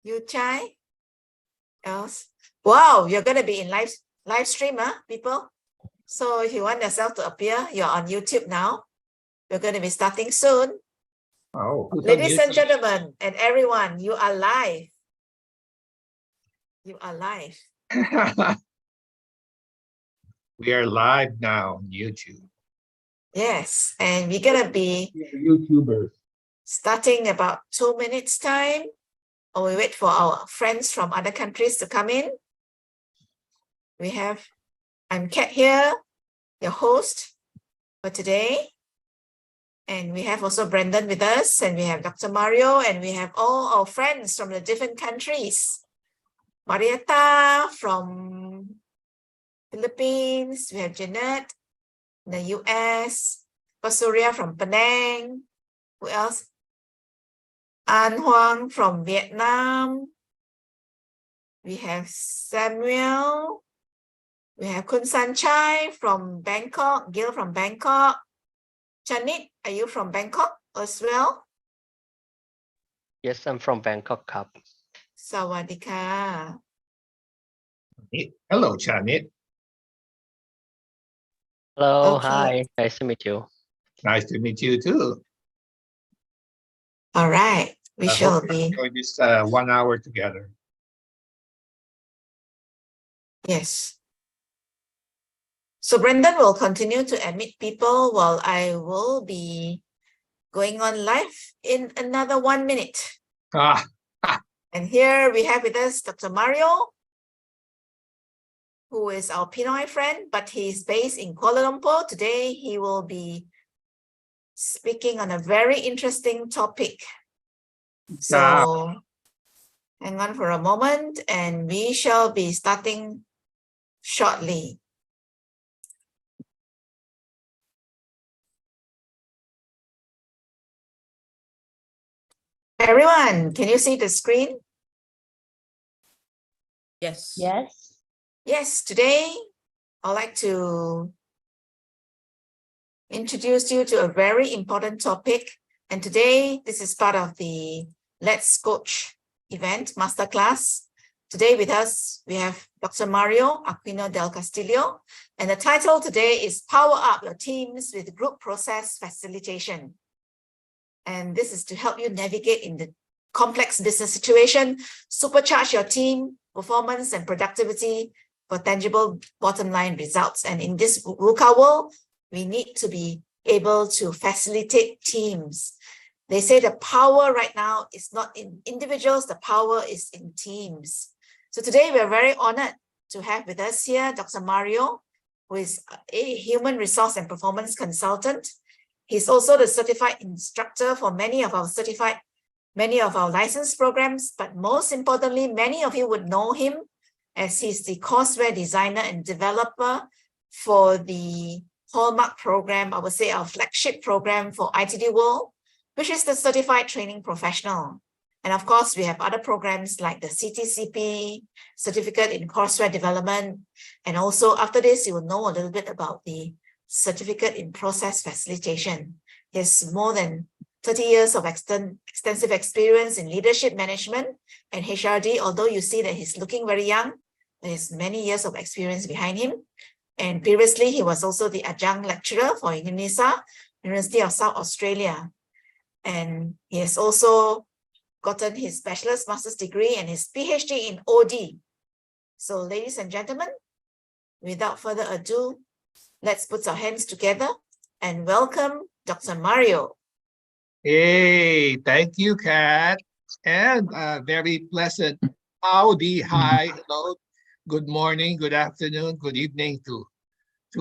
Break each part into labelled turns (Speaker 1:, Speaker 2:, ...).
Speaker 1: You try? Else? Wow, you're going to be in live stream, people. So if you want yourself to appear, you're on YouTube now. We're going to be starting soon.
Speaker 2: Oh,
Speaker 1: Ladies and gentlemen, and everyone, you are live. You are live.
Speaker 2: we are live now on YouTube.
Speaker 1: Yes, and we're going to be
Speaker 2: YouTubers.
Speaker 1: Starting about 2 minutes time, or we wait for our friends from other countries to come in. I'm Kat here, your host for today. And we have also Brendan with us, and we have Dr. Mario, and we have all our friends from the different countries. Marietta from Philippines, we have Jeanette in the US, Pasuria from Penang, who else? An Huang from Vietnam. We have Samuel. We have Kun San Chai from Bangkok, Gil from Bangkok. Chanit, are you from Bangkok as well?
Speaker 3: Yes, I'm from Bangkok, Cup.
Speaker 1: Sawadika.
Speaker 2: Hello, Chanit.
Speaker 3: Hello,
Speaker 1: Okay.
Speaker 3: hi, nice to meet you.
Speaker 2: Nice to meet you too.
Speaker 1: All right, we shall be.
Speaker 2: Enjoy this 1 hour together.
Speaker 1: Yes. So Brendan will continue to admit people while I will be going on live in another 1 minute.
Speaker 2: Ah.
Speaker 1: And here we have with us Dr. Mario, who is our Pinoy friend, but he's based in Kuala Lumpur. Today, he will be speaking on a very interesting topic. So hang on for a moment, and we shall be starting shortly. Everyone, can you see the screen?
Speaker 4: Yes.
Speaker 5: Yes.
Speaker 1: Yes, today I'd like to introduce you to a very important topic. And today, this is part of the Let's Coach event, masterclass. Today with us, we have Dr. Mario Aquino del Castillo. And the title today is Power Up Your Teams with Group Process Facilitation. And this is to help you navigate in the complex business situation, supercharge your team performance and productivity for tangible bottom line results. And in this VUCA world, we need to be able to facilitate teams. They say the power right now is not in individuals, the power is in teams. So today we're very honored to have with us here Dr. Mario, who is a human resource and performance consultant. He's also the certified instructor for many of our license programs, but most importantly, many of you would know him as he's the courseware designer and developer for the Hallmark program, I would say our flagship program for ITD World, which is the Certified Training Professional. And of course, we have other programs like the CTCP, Certificate in Courseware Development. And also after this, you will know a little bit about the Certificate in Process Facilitation. He has more than 30 years of extensive experience in leadership management and HRD, although you see that he's looking very young, there's many years of experience behind him. And previously, he was also the adjunct lecturer for UNISA, University of South Australia. And he has also gotten his bachelor's, master's degree and his PhD in OD. So ladies and gentlemen, without further ado, let's put our hands together and welcome Dr. Mario.
Speaker 2: Hey, thank you, Kat. And very pleasant howdy, hi, hello, good morning, good afternoon, good evening to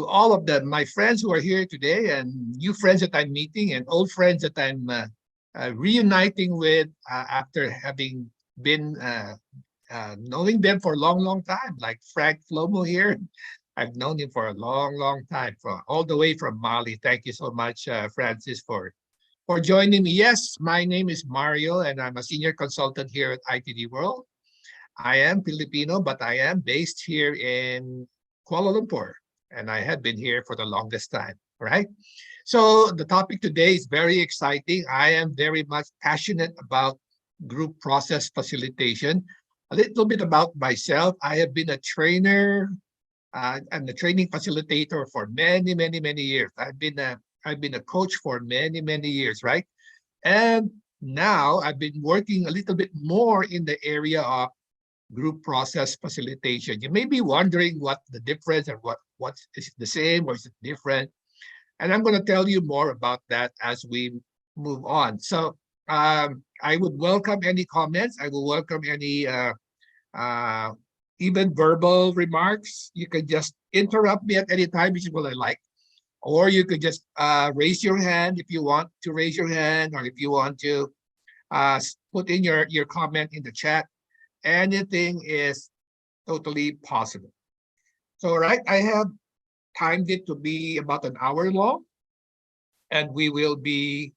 Speaker 2: all of my friends who are here today, and new friends that I'm meeting, and old friends that I'm reuniting with after having been knowing them for a long time, like Frank Flomo here. I've known him for a long time, all the way from Mali. Thank you so much, Francis, for joining me. Yes, my name is Mario, and I'm a senior consultant here at ITD World. I am Filipino, but I am based here in Kuala Lumpur, and I have been here for the longest time, right? So the topic today is very exciting. I am very much passionate about group process facilitation. A little bit about myself. I have been a trainer and a training facilitator for many, many, many years. I've been a coach for many, many years, right? And now I've been working a little bit more in the area of group process facilitation. You may be wondering what the difference and what is the same or is it different? And I'm going to tell you more about that as we move on. So I would welcome any comments. I will welcome any even verbal remarks. You can just interrupt me at any time, which is what I like. Or you could just raise your hand if you want to raise your hand, or if you want to put in your comment in the chat. Anything is totally possible. So, right, I have timed it to be about an hour long, and we will be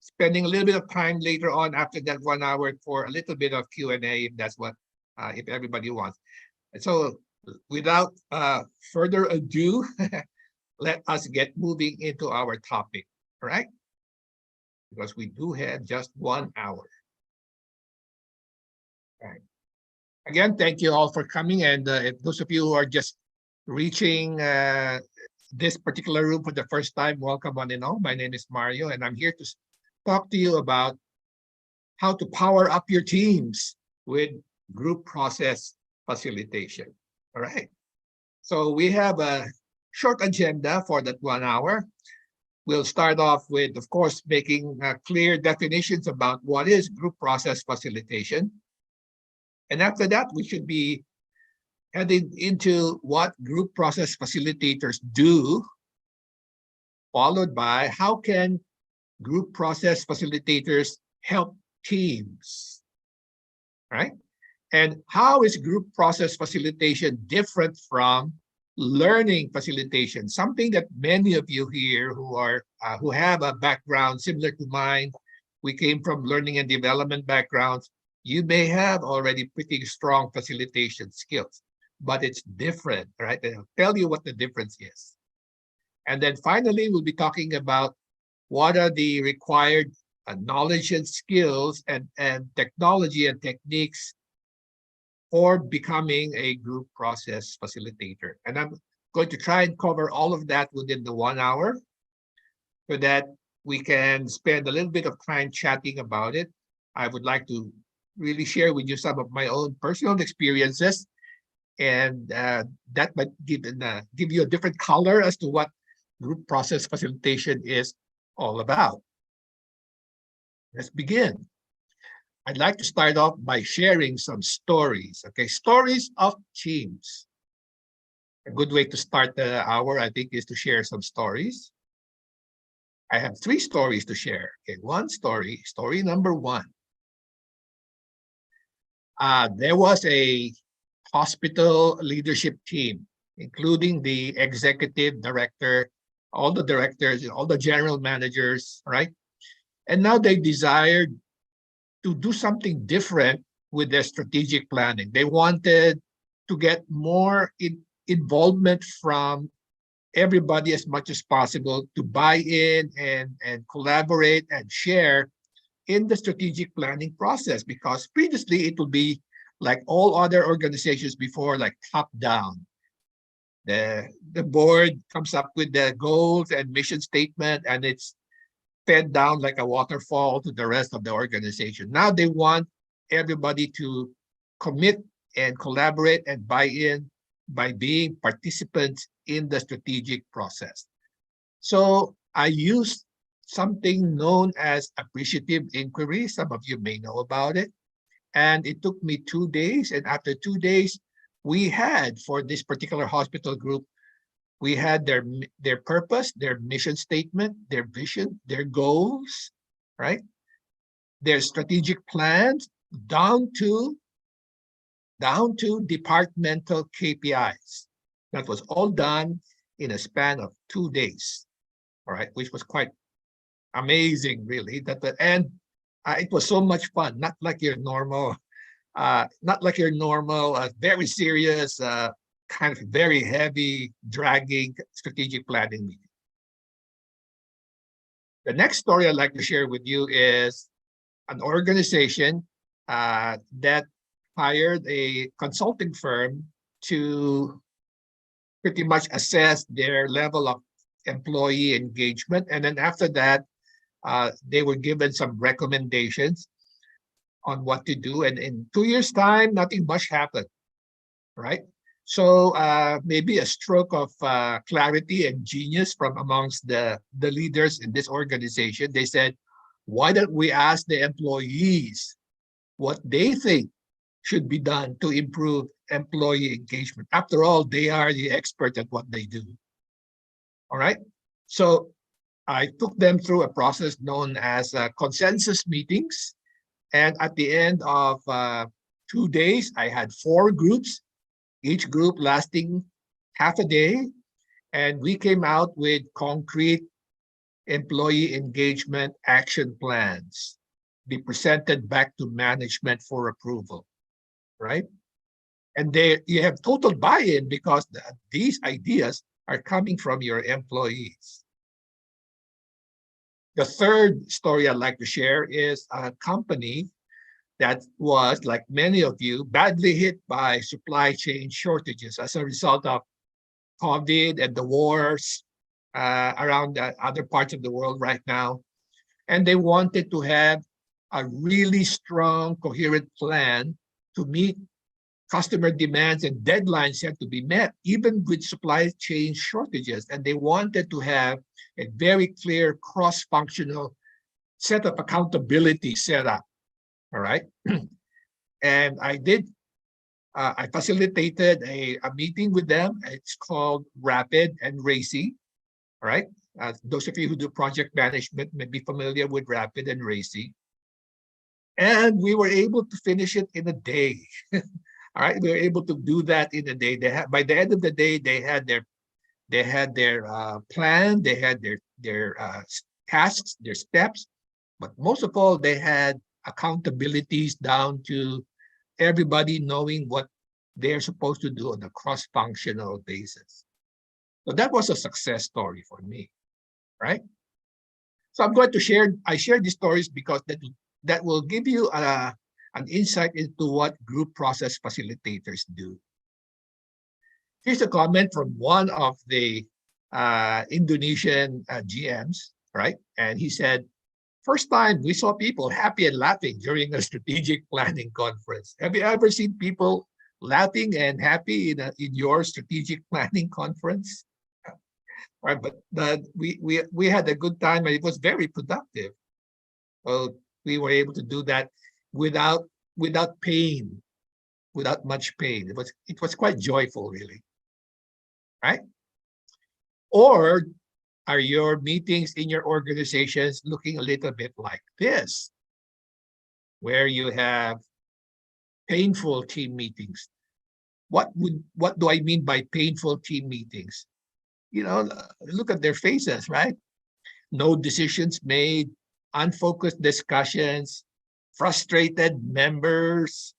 Speaker 2: spending a little bit of time later on after that 1 hour for a little bit of Q&A, if that's what, if everybody wants. And so without further ado, let us get moving into our topic, all right? Because we do have just 1 hour. All right. Again, thank you all for coming. And if those of you who are just reaching this particular room for the first time, welcome on and all. My name is Mario, and I'm here to talk to you about how to power up your teams with group process facilitation. All right. So we have a short agenda for that 1 hour. We'll start off with, of course, making clear definitions about what is group process facilitation. And after that, we should be heading into what group process facilitators do, followed by how can group process facilitators help teams, right? And how is group process facilitation different from learning facilitation? Something that many of you here who have a background similar to mine, we came from learning and development backgrounds. You may have already pretty strong facilitation skills, but it's different, right? And I'll tell you what the difference is. And then finally, we'll be talking about what are the required knowledge and skills and technology and techniques for becoming a group process facilitator. And I'm going to try and cover all of that within the 1 hour so that we can spend a little bit of time chatting about it. I would like to really share with you some of my own personal experiences, and that might give you a different color as to what group process facilitation is all about. Let's begin. I'd like to start off by sharing some stories, okay? Stories of teams. A good way to start the hour, I think, is to share some stories. I have 3 stories to share. Okay, one story, story number 1. There was a hospital leadership team, including the executive director, all the directors, all the general managers, right? And now they desired to do something different with their strategic planning. They wanted to get more involvement from everybody as much as possible to buy in and collaborate and share in the strategic planning process, because previously it would be like all other organizations before, like top down. The board comes up with the goals and mission statement, and it's fed down like a waterfall to the rest of the organization. Now they want everybody to commit and collaborate and buy in by being participants in the strategic process. So I used something known as appreciative inquiry. Some of you may know about it. And it took me 2 days. And after 2 days, we had, for this particular hospital group, we had their purpose, their mission statement, their vision, their goals, right? Their strategic plans, down to departmental KPIs. That was all done in a span of 2 days, all right, which was quite amazing, really. And it was so much fun, not like your normal, very serious, kind of very heavy, dragging strategic planning meeting. The next story I'd like to share with you is an organization that hired a consulting firm to pretty much assess their level of employee engagement. And then after that, they were given some recommendations on what to do. And in 2 years' time, nothing much happened, right? So maybe a stroke of clarity and genius from amongst the leaders in this organization. They said, why don't we ask the employees what they think should be done to improve employee engagement? After all, they are the expert at what they do. All right. So I took them through a process known as consensus meetings. And at the end of 2 days, I had 4 groups, each group lasting half a day. And we came out with concrete employee engagement action plans be presented back to management for approval, right? And you have total buy-in because these ideas are coming from your employees. The third story I'd like to share is a company that was, like many of you, badly hit by supply chain shortages as a result of COVID and the wars around other parts of the world right now. And they wanted to have a really strong, coherent plan to meet customer demands and deadlines had to be met, even with supply chain shortages. And they wanted to have a very clear cross-functional set of accountability set up, all right? And I facilitated a meeting with them. It's called Rapid and Racy, all right? Those of you who do project management may be familiar with Rapid and Racy. And we were able to finish it in a day. All right, we were able to do that in a day. By the end of the day, they had their plan, they had their tasks, their steps, but most of all, they had accountabilities down to everybody knowing what they're supposed to do on a cross-functional basis. So that was a success story for me, right? So I'm going to share these stories because that will give you an insight into what group process facilitators do. Here's a comment from one of the Indonesian GMs, right? And he said, first time we saw people happy and laughing during a strategic planning conference. Have you ever seen people laughing and happy in your strategic planning conference? Right, but we had a good time and it was very productive. Well, we were able to do that without pain, without much pain. It was quite joyful, really, right? Or are your meetings in your organizations looking a little bit like this, where you have painful team meetings? What do I mean by painful team meetings? You know, look at their faces, right? No decisions made, unfocused discussions, frustrated members,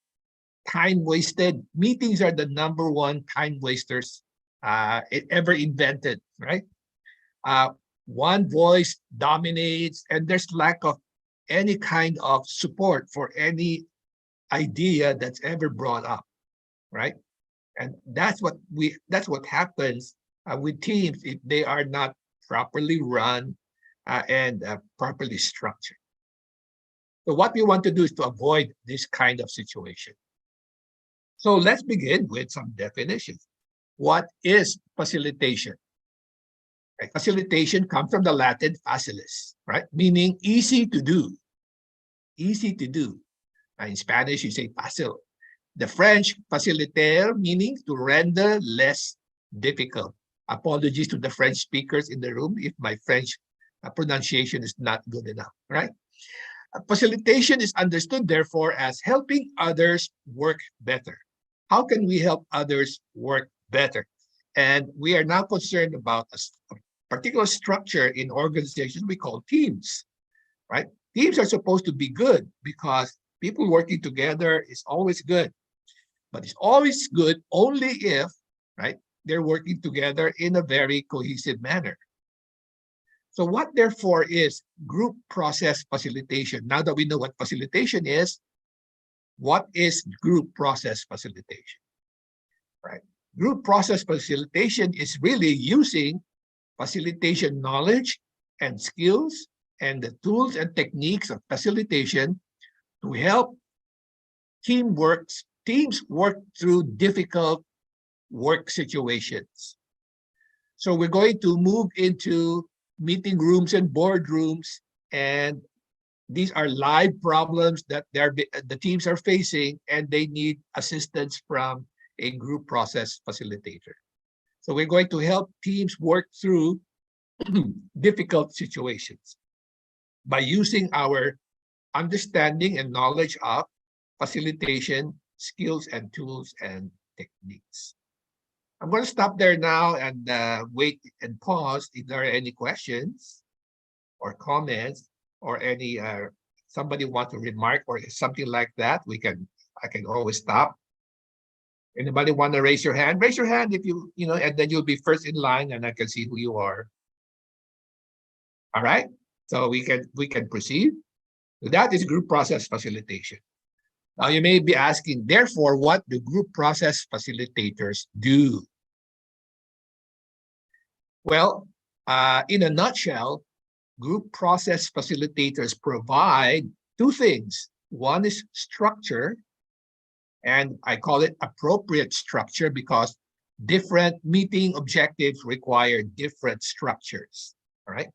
Speaker 2: time wasted. Meetings are the #1 time wasters ever invented, right? One voice dominates and there's lack of any kind of support for any idea that's ever brought up, right? And that's what happens with teams if they are not properly run and properly structured. So what we want to do is to avoid this kind of situation. So let's begin with some definitions. What is facilitation? Right? Facilitation comes from the Latin facilis, right? Meaning easy to do. Easy to do. In Spanish, you say facile. The French faciliter, meaning to render less difficult. Apologies to the French speakers in the room if my French pronunciation is not good enough, right? Facilitation is understood, therefore, as helping others work better. How can we help others work better? And we are now concerned about a particular structure in organizations we call teams, right? Teams are supposed to be good because people working together is always good. But it's always good only if, right, they're working together in a very cohesive manner. So what therefore is group process facilitation? Now that we know what facilitation is, what is group process facilitation, right? Group process facilitation is really using facilitation knowledge and skills and the tools and techniques of facilitation to help teams work through difficult work situations. So we're going to move into meeting rooms and boardrooms, and these are live problems that the teams are facing, and they need assistance from a group process facilitator. So we're going to help teams work through difficult situations by using our understanding and knowledge of facilitation skills and tools and techniques. I'm going to stop there now and wait and pause if there are any questions or comments or any somebody want to remark or something like that. I can always stop. Anybody want to raise your hand? Raise your hand if you know, and then you'll be first in line, and I can see who you are. All right, so we can proceed. That is group process facilitation. Now you may be asking, therefore, what do group process facilitators do? Well, in a nutshell, group process facilitators provide two things. One is structure, and I call it appropriate structure because different meeting objectives require different structures, all right?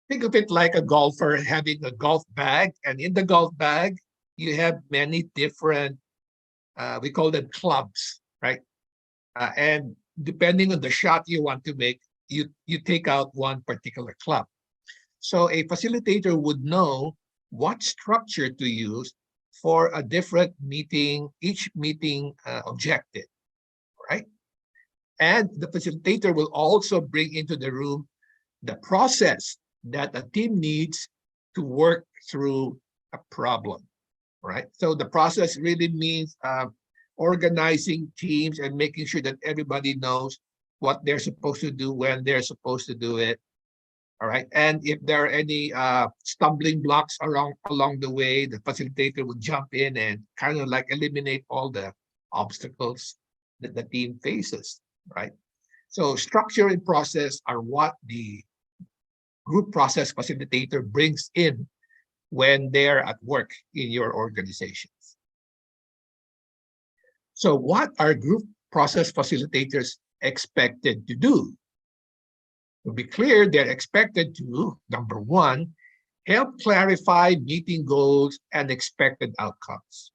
Speaker 2: Think of it like a golfer having a golf bag, and in the golf bag, you have many different, we call them clubs, right? And depending on the shot you want to make, you take out one particular club. So a facilitator would know what structure to use for a different meeting, each meeting objective, right? And the facilitator will also bring into the room the process that a team needs to work through a problem, right? So the process really means organizing teams and making sure that everybody knows what they're supposed to do when they're supposed to do it. All right. And if there are any stumbling blocks along the way, the facilitator will jump in and kind of like eliminate all the obstacles that the team faces, right? So structure and process are what the group process facilitator brings in when they're at work in your organizations. So what are group process facilitators expected to do? To be clear, they're expected to, number one, help clarify meeting goals and expected outcomes.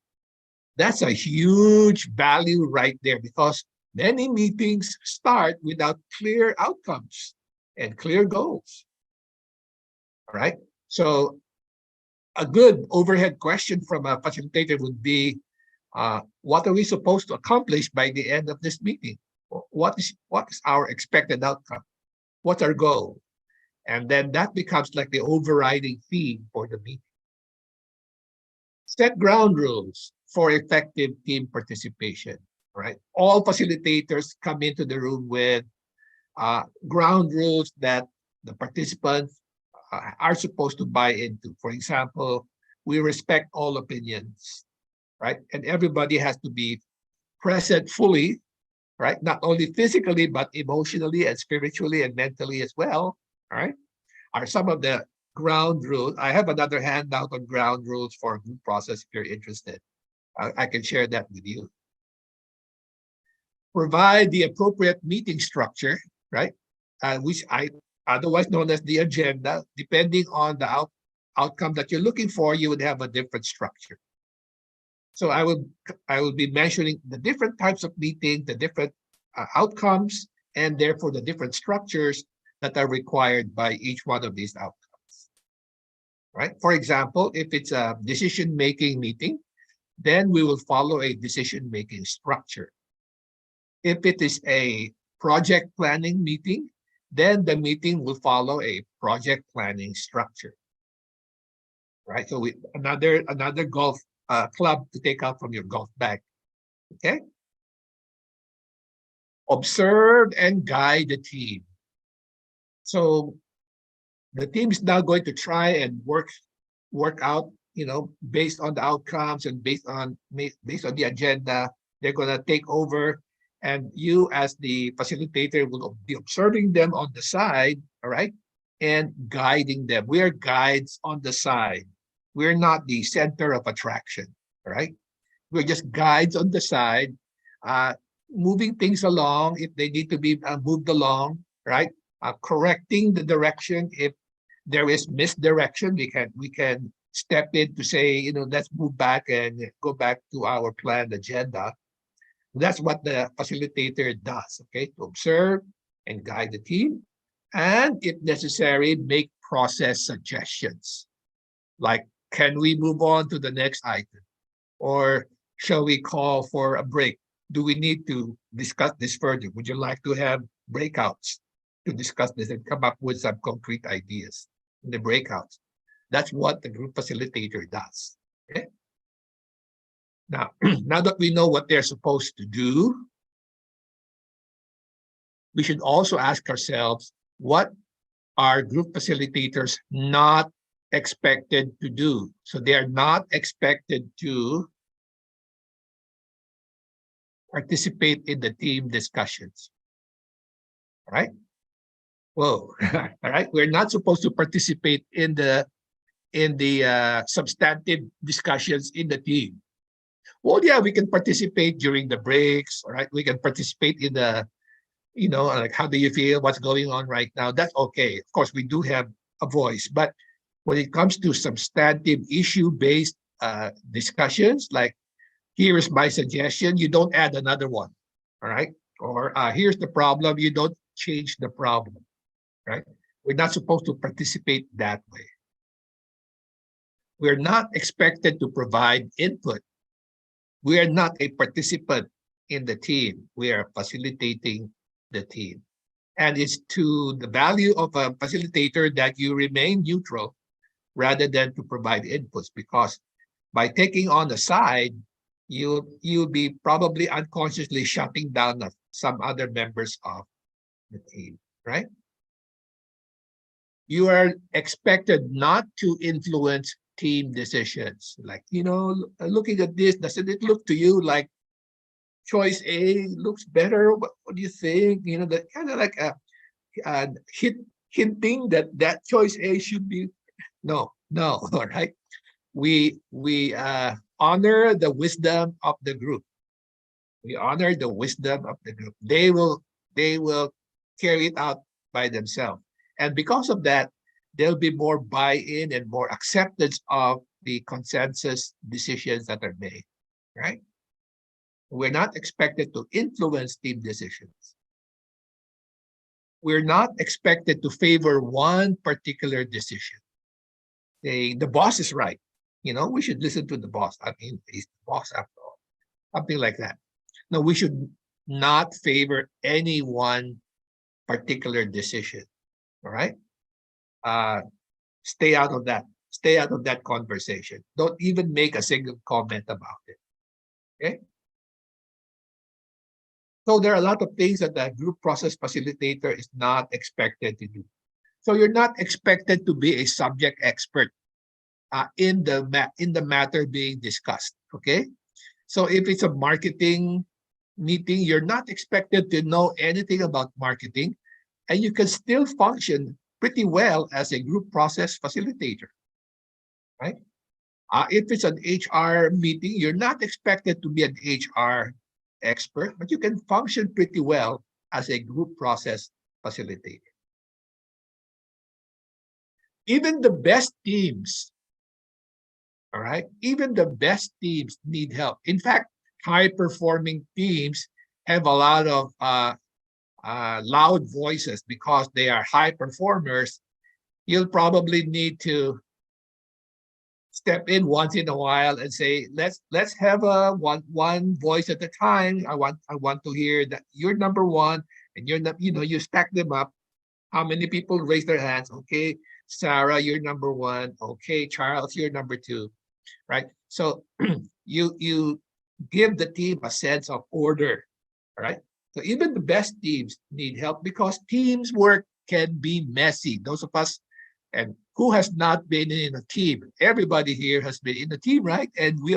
Speaker 2: That's a huge value right there because many meetings start without clear outcomes and clear goals. All right. So a good overhead question from a facilitator would be, what are we supposed to accomplish by the end of this meeting? What is our expected outcome? What's our goal? And then that becomes like the overriding theme for the meeting. Set ground rules for effective team participation, right? All facilitators come into the room with ground rules that the participants are supposed to buy into. For example, we respect all opinions, right? And everybody has to be present fully, right? Not only physically, but emotionally and spiritually and mentally as well, all right? Are some of the ground rules. I have another handout on ground rules for group process if you're interested. I can share that with you. Provide the appropriate meeting structure, right? Which I otherwise known as the agenda. Depending on the outcome that you're looking for, you would have a different structure. So I will be mentioning the different types of meeting, the different outcomes, and therefore the different structures that are required by each one of these outcomes. Right? For example, if it's a decision-making meeting, then we will follow a decision-making structure. If it is a project planning meeting, then the meeting will follow a project planning structure. Right? So another golf club to take out from your golf bag. Okay. Observe and guide the team. So the team is now going to try and work out based on the outcomes and based on the agenda, they're going to take over. And you as the facilitator will be observing them on the side, all right, and guiding them. We are guides on the side. We're not the center of attraction, all right? We're just guides on the side, moving things along if they need to be moved along, right? Correcting the direction if there is misdirection. We can step in to say, let's move back and go back to our planned agenda. That's what the facilitator does, okay? To observe and guide the team, and if necessary, make process suggestions. Like, can we move on to the next item? Or shall we call for a break? Do we need to discuss this further? Would you like to have breakouts to discuss this and come up with some concrete ideas in the breakouts? That's what the group facilitator does, okay? Now, now that we know what they're supposed to do, we should also ask ourselves, what are group facilitators not expected to do? So they are not expected to participate in the team discussions. All right? Whoa, all right? We're not supposed to participate in the substantive discussions in the team. Well, yeah, we can participate during the breaks, all right? We can participate in the, like, how do you feel? What's going on right now? That's okay. Of course, we do have a voice, but when it comes to substantive issue-based discussions, like, here is my suggestion, you don't add another one, all right? Or here's the problem, you don't change the problem, right? We're not supposed to participate that way. We're not expected to provide input. We are not a participant in the team. We are facilitating the team. And it's to the value of a facilitator that you remain neutral rather than to provide inputs, because by taking on the side, you'll be probably unconsciously shutting down some other members of the team, right? You are expected not to influence team decisions. Like, looking at this, doesn't it look to you like choice A looks better? What do you think? That kind of like hinting that choice A should be. No, all right. We honor the wisdom of the group. We honor the wisdom of the group. They will carry it out by themselves. And because of that, there'll be more buy-in and more acceptance of the consensus decisions that are made, right? We're not expected to influence team decisions. We're not expected to favor one particular decision. The boss is right. We should listen to the boss. I mean, he's the boss after all. Something like that. No, we should not favor any one particular decision. All right? Stay out of that. Stay out of that conversation. Don't even make a single comment about it. Okay? So there are a lot of things that the group process facilitator is not expected to do. So you're not expected to be a subject expert in the matter being discussed. Okay? So if it's a marketing meeting, you're not expected to know anything about marketing, and you can still function pretty well as a group process facilitator, right? If it's an HR meeting, you're not expected to be an HR expert, but you can function pretty well as a group process facilitator. Even the best teams, all right, even the best teams need help. In fact, high-performing teams have a lot of loud voices because they are high performers. You'll probably need to step in once in a while and say, let's have a one voice at a time. I want to hear that you're number one, and you're not, you stack them up. How many people raise their hands? Okay, Sarah, you're number one. Okay, Charles, you're number two, right? So you give the team a sense of order, all right? So even the best teams need help because teams work can be messy. Those of us, and who has not been in a team? Everybody here has been in a team, right? And we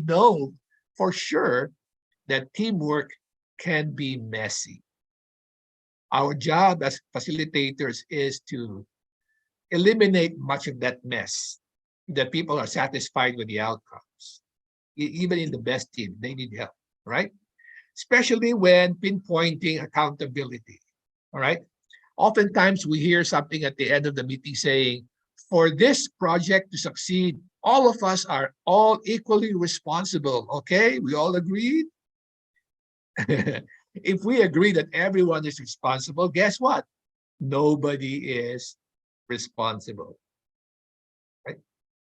Speaker 2: know for sure that teamwork can be messy. Our job as facilitators is to eliminate much of that mess, that people are satisfied with the outcomes. Even in the best team, they need help, right? Especially when pinpointing accountability, all right? Oftentimes we hear something at the end of the meeting saying, for this project to succeed, all of us are all equally responsible, okay? We all agreed? If we agree that everyone is responsible, guess what? Nobody is responsible, right?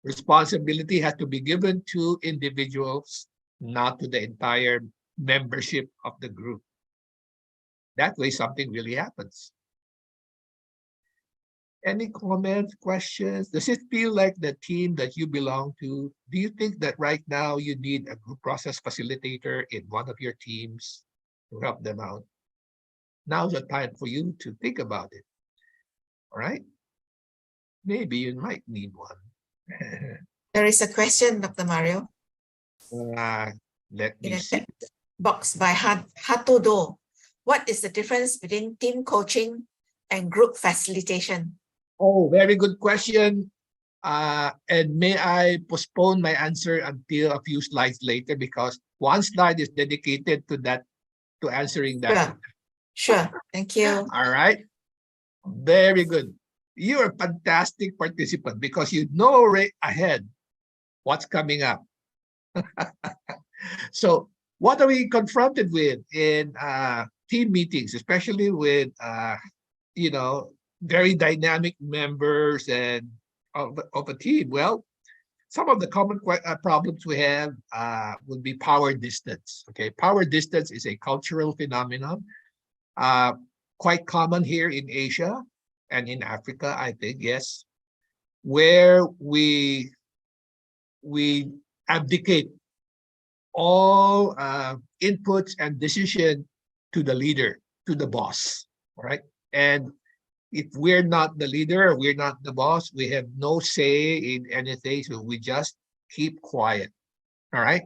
Speaker 2: Responsibility has to be given to individuals, not to the entire membership of the group. That way, something really happens. Any comments, questions? Does it feel like the team that you belong to? Do you think that right now you need a group process facilitator in one of your teams to help them out? Now's the time for you to think about it. All right? Maybe you might need one.
Speaker 1: There is a question, Dr. Mario,
Speaker 2: Let
Speaker 1: in
Speaker 2: me
Speaker 1: a
Speaker 2: see.
Speaker 1: text box by Hatodo. What is the difference between team coaching and group facilitation?
Speaker 2: Oh, very good question. And may I postpone my answer until a few slides later, because one slide is dedicated to that, to answering that.
Speaker 1: Sure. Thank you.
Speaker 2: All right. Very good. You're a fantastic participant because you know right ahead what's coming up. So what are we confronted with in team meetings, especially with you know, very dynamic members and of a team? Well, some of the common problems we have would be power distance. Okay, power distance is a cultural phenomenon, quite common here in Asia and in Africa, I think, yes, where we abdicate all inputs and decision to the leader, to the boss, all right? And if we're not the leader, we're not the boss, we have no say in anything, so we just keep quiet, all right?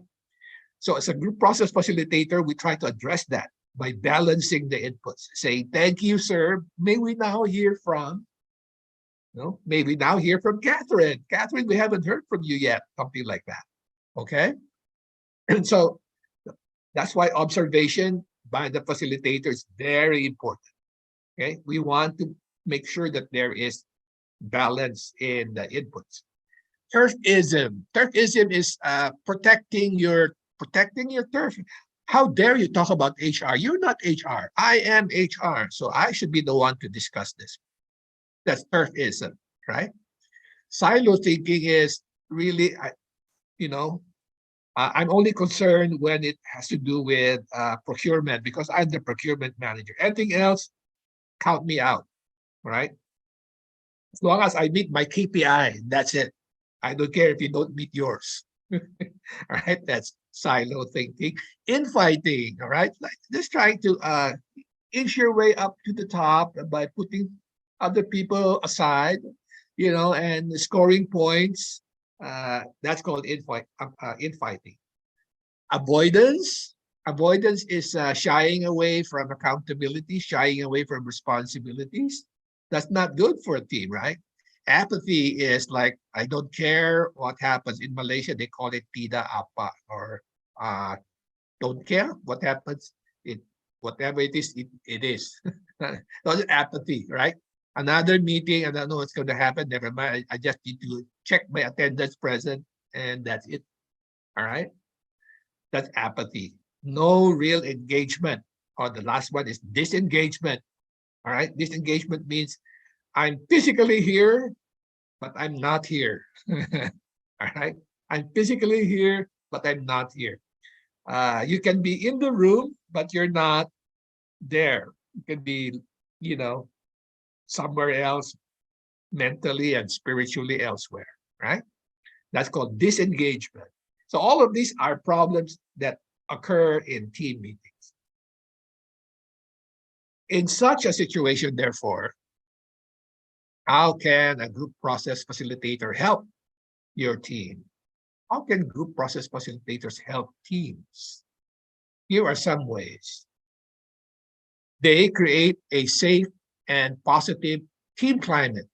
Speaker 2: So as a group process facilitator, we try to address that by balancing the inputs, saying, thank you, sir. May we now hear from, may we now hear from Catherine. Catherine, we haven't heard from you yet, something like that, okay? And so that's why observation by the facilitator is very important, okay? We want to make sure that there is balance in the inputs. Turfism. Turfism is protecting your turf. How dare you talk about HR? You're not HR. I am HR, so I should be the one to discuss this. That's turfism, right? Silo thinking is really, I'm only concerned when it has to do with procurement, because I'm the procurement manager. Anything else, count me out, right? As long as I meet my KPI, that's it. I don't care if you don't meet yours. All right, that's silo thinking. Infighting, all right? Like just trying to inch your way up to the top by putting other people aside, and scoring points. That's called infighting. Avoidance. Avoidance is shying away from accountability, shying away from responsibilities. That's not good for a team, right? Apathy is like, I don't care what happens. In Malaysia, they call it tida apa, or don't care what happens. Whatever it is, it is. That's apathy, right? Another meeting, I don't know what's going to happen. Never mind. I just need to check my attendance present, and that's it. All right. That's apathy. No real engagement. Or the last one is disengagement. All right. Disengagement means I'm physically here, but I'm not here. All right. I'm physically here, but I'm not here. You can be in the room, but you're not there. You can be, somewhere else, mentally and spiritually elsewhere, right? That's called disengagement. So all of these are problems that occur in team meetings. In such a situation, therefore, How can a group process facilitator help your team? How can group process facilitators help teams? Here are some ways. They create a safe and positive team climate,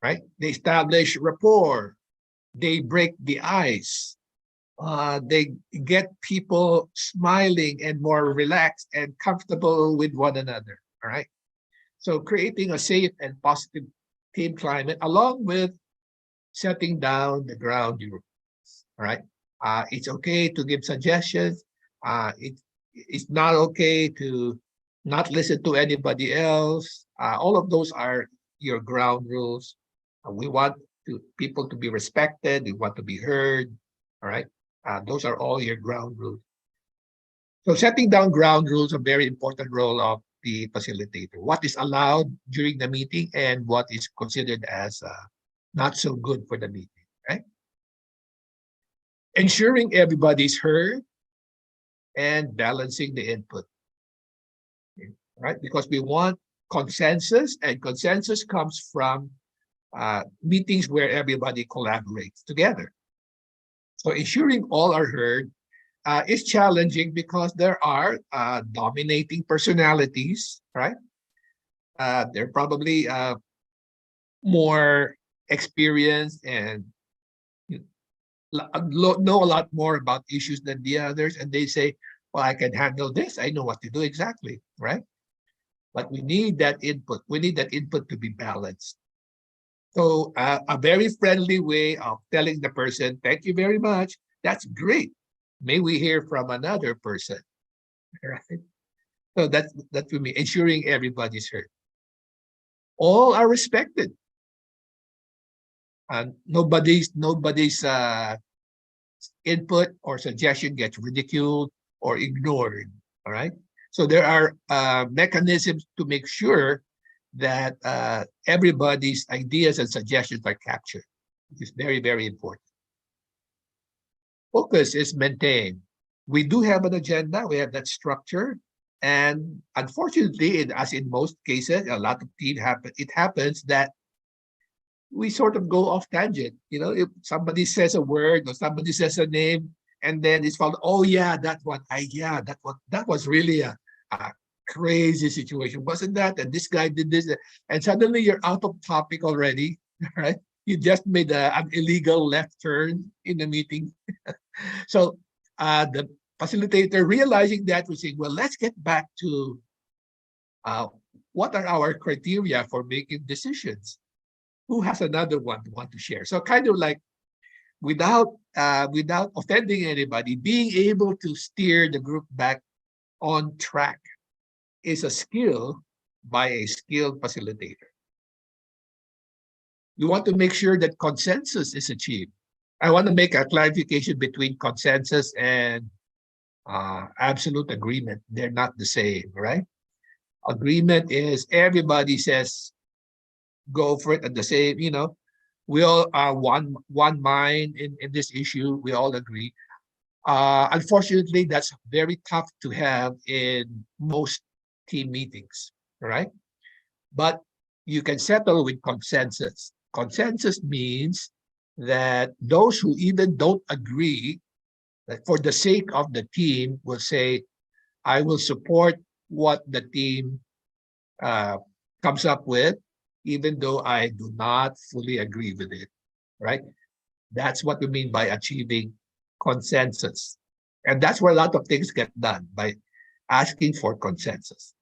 Speaker 2: right? They establish rapport. They break the ice. They get people smiling and more relaxed and comfortable with one another, all right? So creating a safe and positive team climate along with setting down the ground rules, all right? It's okay to give suggestions. It's not okay to not listen to anybody else. All of those are your ground rules. We want people to be respected. We want to be heard, all right? Those are all your ground rules. So setting down ground rules, a very important role of the facilitator. What is allowed during the meeting and what is considered as not so good for the meeting, right? Ensuring everybody's heard and balancing the input, right? Because we want consensus, and consensus comes from meetings where everybody collaborates together. So ensuring all are heard is challenging because there are dominating personalities, right? They're probably more experienced and know a lot more about issues than the others, and they say, well, I can handle this. I know what to do exactly, right? But we need that input. We need that input to be balanced. So a very friendly way of telling the person, thank you very much. That's great. May we hear from another person, right? So that's for me, ensuring everybody's heard. All are respected. And nobody's input or suggestion gets ridiculed or ignored, all right? So there are mechanisms to make sure that everybody's ideas and suggestions are captured, which is very, very important. Focus is maintained. We do have an agenda, we have that structure, and unfortunately, as in most cases, a lot of teams happen, it happens that we sort of go off tangent. You know, if somebody says a word or somebody says a name, and then it's called, oh yeah, that one, that was really a crazy situation, wasn't that? And this guy did this, and suddenly you're out of topic already, right? You just made an illegal left turn in the meeting. So the facilitator realizing that was saying, well, let's get back to what are our criteria for making decisions? Who has another one to want to share? So kind of like without offending anybody, being able to steer the group back on track is a skill by a skilled facilitator. We want to make sure that consensus is achieved. I want to make a clarification between consensus and absolute agreement. They're not the same, right? Agreement is everybody says, go for it at the same, you know, we all are one mind in this issue. We all agree. Unfortunately, that's very tough to have in most team meetings, right? But you can settle with consensus. Consensus means that those who even don't agree, that for the sake of the team, will say, I will support what the team comes up with, even though I do not fully agree with it, right? That's what we mean by achieving consensus. And that's where a lot of things get done, by asking for consensus.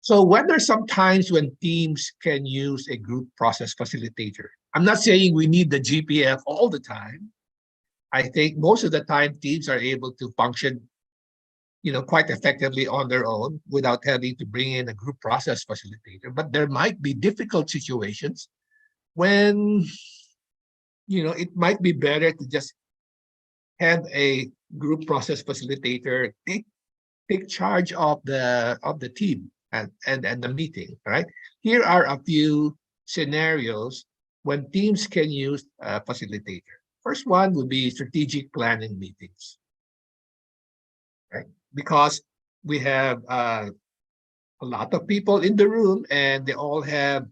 Speaker 2: So when there's some times when teams can use a group process facilitator, I'm not saying we need the GPF all the time. I think most of the time teams are able to function, you know, quite effectively on their own without having to bring in a group process facilitator. But there might be difficult situations when, you know, it might be better to just have a group process facilitator take charge of the team and the meeting, right? Here are a few scenarios when teams can use a facilitator. First one would be strategic planning meetings, right? Because we have a lot of people in the room, and they all have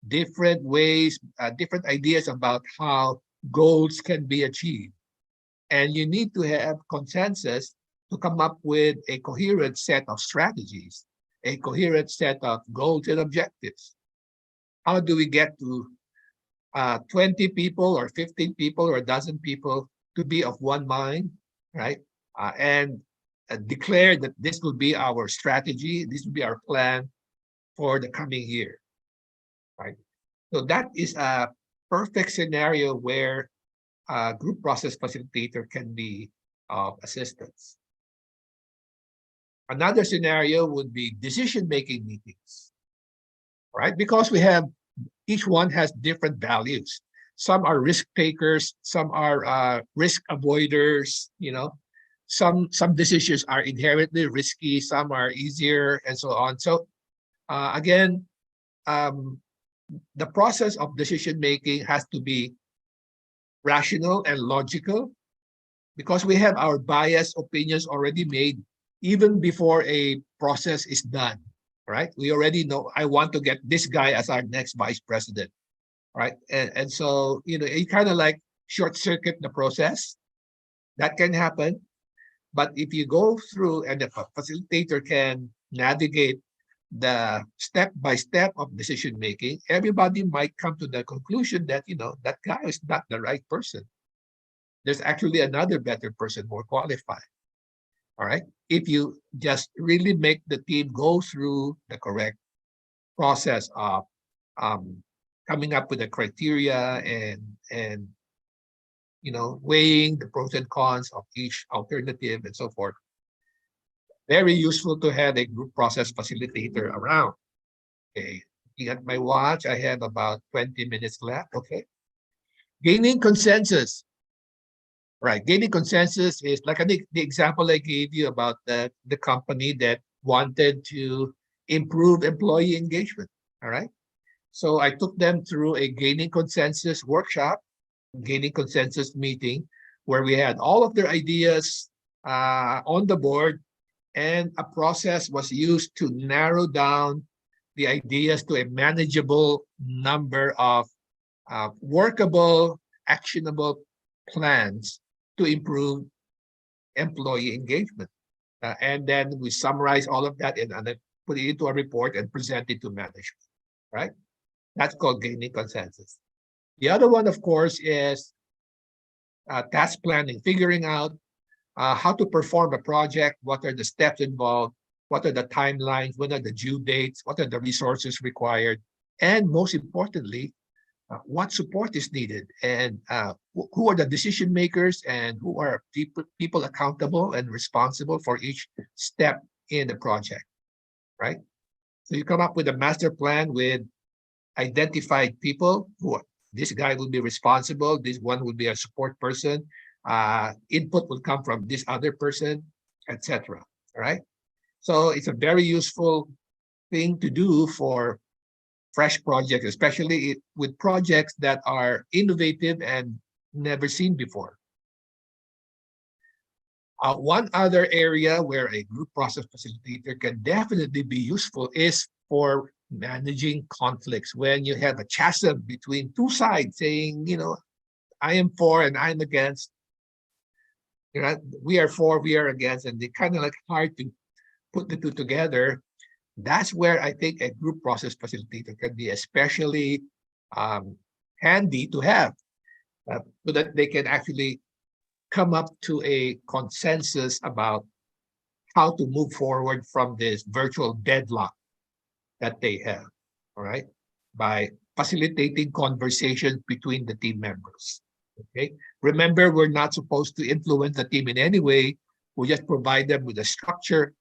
Speaker 2: different ways, different ideas about how goals can be achieved. And you need to have consensus to come up with a coherent set of strategies, a coherent set of goals and objectives. How do we get to 20 people or 15 people or a dozen people to be of one mind, right? And declare that this will be our strategy, this will be our plan for the coming year, right? So that is a perfect scenario where a group process facilitator can be of assistance. Another scenario would be decision-making meetings, right? Because we have, each one has different values. Some are risk takers, some are risk avoiders, you know. Some decisions are inherently risky, some are easier, and so on. So again, the process of decision-making has to be rational and logical, because we have our biased opinions already made even before a process is done, right? We already know, I want to get this guy as our next vice president, right? And so, you know, you kind of like short circuit the process. That can happen. But if you go through and the facilitator can navigate the step-by-step of decision-making, everybody might come to the conclusion that, you know, that guy is not the right person. There's actually another better person, more qualified. All right. If you just really make the team go through the correct process of coming up with the criteria and you know, weighing the pros and cons of each alternative and so forth. Very useful to have a group process facilitator around. Okay. Looking at my watch, I have about 20 minutes left. Okay. Gaining consensus. Right. Gaining consensus is like the example I gave you about the company that wanted to improve employee engagement. All right. So I took them through a gaining consensus workshop, gaining consensus meeting, where we had all of their ideas on the board, and a process was used to narrow down the ideas to a manageable number of workable, actionable plans to improve employee engagement. And then we summarize all of that and then put it into a report and present it to management, right? That's called gaining consensus. The other one, of course, is task planning, figuring out how to perform a project, what are the steps involved, what are the timelines, what are the due dates, what are the resources required, and most importantly, what support is needed, and who are the decision makers, and who are people accountable and responsible for each step in the project, right? So you come up with a master plan with identified people who are, this guy will be responsible, this one will be a support person, input will come from this other person, etc. Right? So it's a very useful thing to do for fresh projects, especially with projects that are innovative and never seen before. One other area where a group process facilitator can definitely be useful is for managing conflicts. When you have a chasm between two sides saying, you know, I am for and I'm against, you know, we are for, we are against, and they kind of like hard to put the two together. That's where I think a group process facilitator can be especially handy to have, so that they can actually come up to a consensus about how to move forward from this virtual deadlock that they have, all right, by facilitating conversations between the team members. Okay, remember, we're not supposed to influence the team in any way. We just provide them with the structure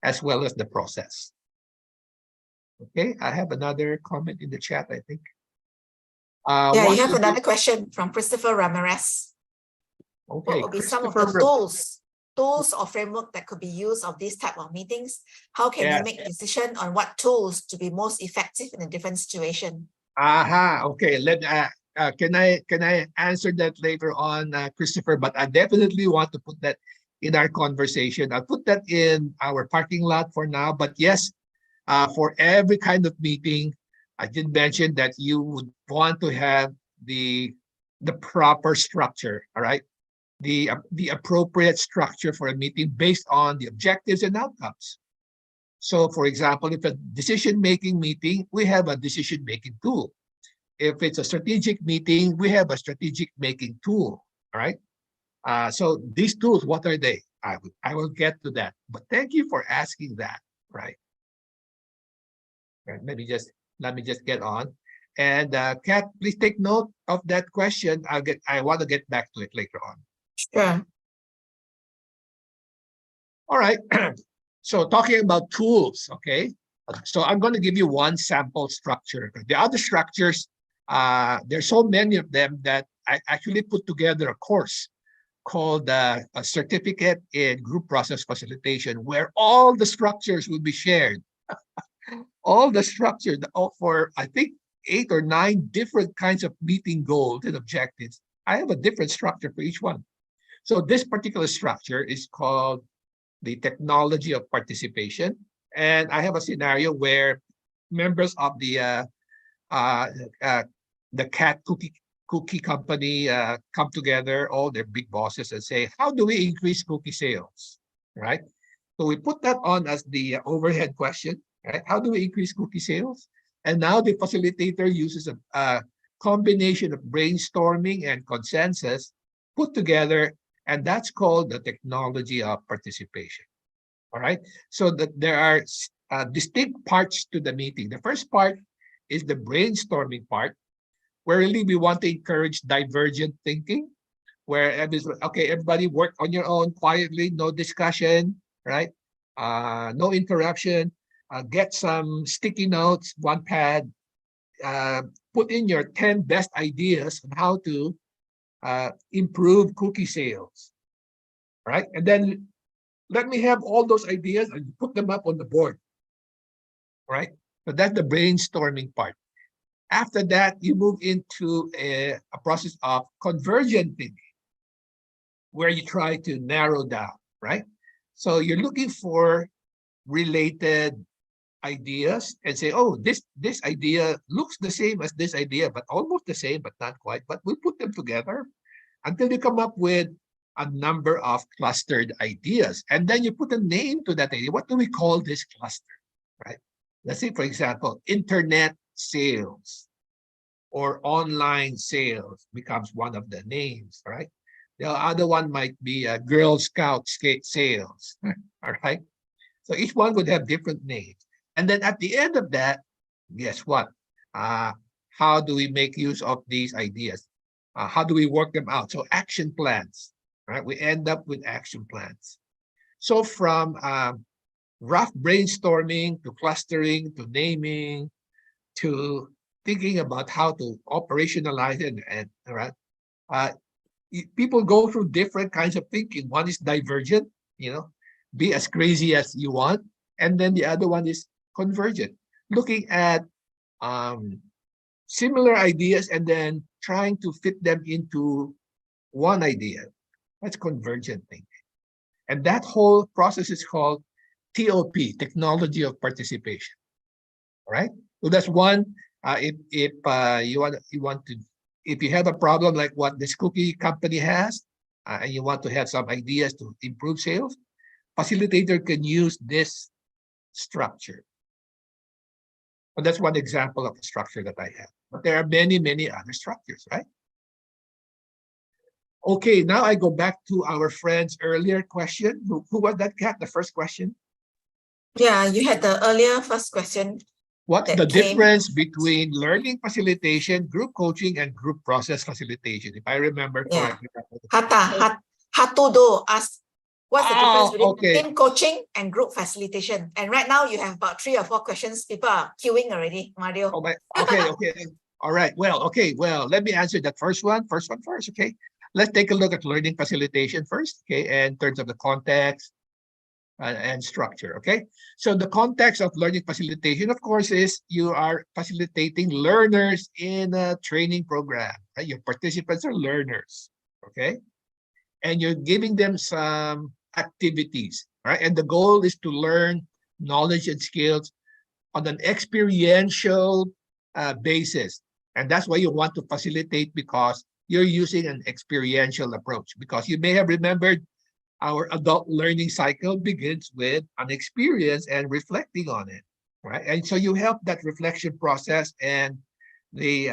Speaker 2: as well as the process. Okay, I have another comment in the chat, I think.
Speaker 1: Yeah, you have another question from Christopher Ramirez.
Speaker 2: Okay,
Speaker 1: what would be some of the tools or framework that could be used of these type of meetings? How can you make a decision on what tools to be most effective in a different situation?
Speaker 2: Okay. Can I answer that later on, Christopher? But I definitely want to put that in our conversation. I'll put that in our parking lot for now. But yes, For every kind of meeting, I did mention that you would want to have the proper structure, all right? The appropriate structure for a meeting based on the objectives and outcomes. So for example, if a decision-making meeting, we have a decision-making tool. If it's a strategic meeting, we have a strategic making tool, all right? So these tools, what are they? I will get to that, but thank you for asking that, right? Right, let me just get on. And Kat, please take note of that question. I want to get back to it later on.
Speaker 1: Sure.
Speaker 2: All right. So talking about tools, okay. So I'm going to give you one sample structure. The other structures, there's so many of them that I actually put together a course called a certificate in group process facilitation, where all the structures will be shared. All the structure for, I think, 8 or 9 different kinds of meeting goals and objectives. I have a different structure for each one. So this particular structure is called the technology of participation. And I have a scenario where members of the cat cookie company come together, all their big bosses, and say, how do we increase cookie sales, right? So we put that on as the overhead question, right? How do we increase cookie sales? And now the facilitator uses a combination of brainstorming and consensus put together, and that's called the technology of participation, all right? So that there are distinct parts to the meeting. The first part is the brainstorming part, where really we want to encourage divergent thinking, where everybody work on your own quietly, no discussion, right? No interruption. Get some sticky notes, one pad, put in your 10 best ideas on how to improve cookie sales, right? And then let me have all those ideas and put them up on the board, right? So that's the brainstorming part. After that, you move into a process of convergent thinking, where you try to narrow down, right? So you're looking for related ideas and say, oh, this idea looks the same as this idea, but almost the same, but not quite. But we'll put them together until you come up with a number of clustered ideas. And then you put a name to that idea. What do we call this cluster, right? Let's say, for example, internet sales or online sales becomes one of the names, right? The other one might be Girl Scout sales, all right? So each one would have different names. And then at the end of that, guess what? How do we make use of these ideas? How do we work them out? So action plans, right? We end up with action plans. So from rough brainstorming to clustering to naming to thinking about how to operationalize it, and right, people go through different kinds of thinking. One is divergent, be as crazy as you want, and then the other one is convergent, looking at similar ideas and then trying to fit them into one idea. That's convergent thinking. And that whole process is called TOP, technology of participation. All right. So that's one. If you have a problem like what this cookie company has, and you want to have some ideas to improve sales, facilitator can use this structure. But that's one example of a structure that I have. But there are many, many other structures, right? Okay, now I go back to our friend's earlier question. Who was that, Kat? The first question?
Speaker 1: Yeah, you had the earlier first question.
Speaker 2: What's the difference between learning facilitation, group coaching, and group process facilitation? If I remember correctly.
Speaker 1: Hatudo asked, what's the difference between team coaching and group facilitation? And right now you have about 3 or 4 questions. People are queuing already, Mario.
Speaker 2: Oh, okay. All right. Well, let me answer that first one first, okay? Let's take a look at learning facilitation first, okay, and in terms of the context and structure, okay? So the context of learning facilitation, of course, is you are facilitating learners in a training program, right? Your participants are learners, okay? And you're giving them some activities, right? And the goal is to learn knowledge and skills on an experiential basis. And that's why you want to facilitate, because you're using an experiential approach. Because you may have remembered our adult learning cycle begins with an experience and reflecting on it, right? And so you help that reflection process and the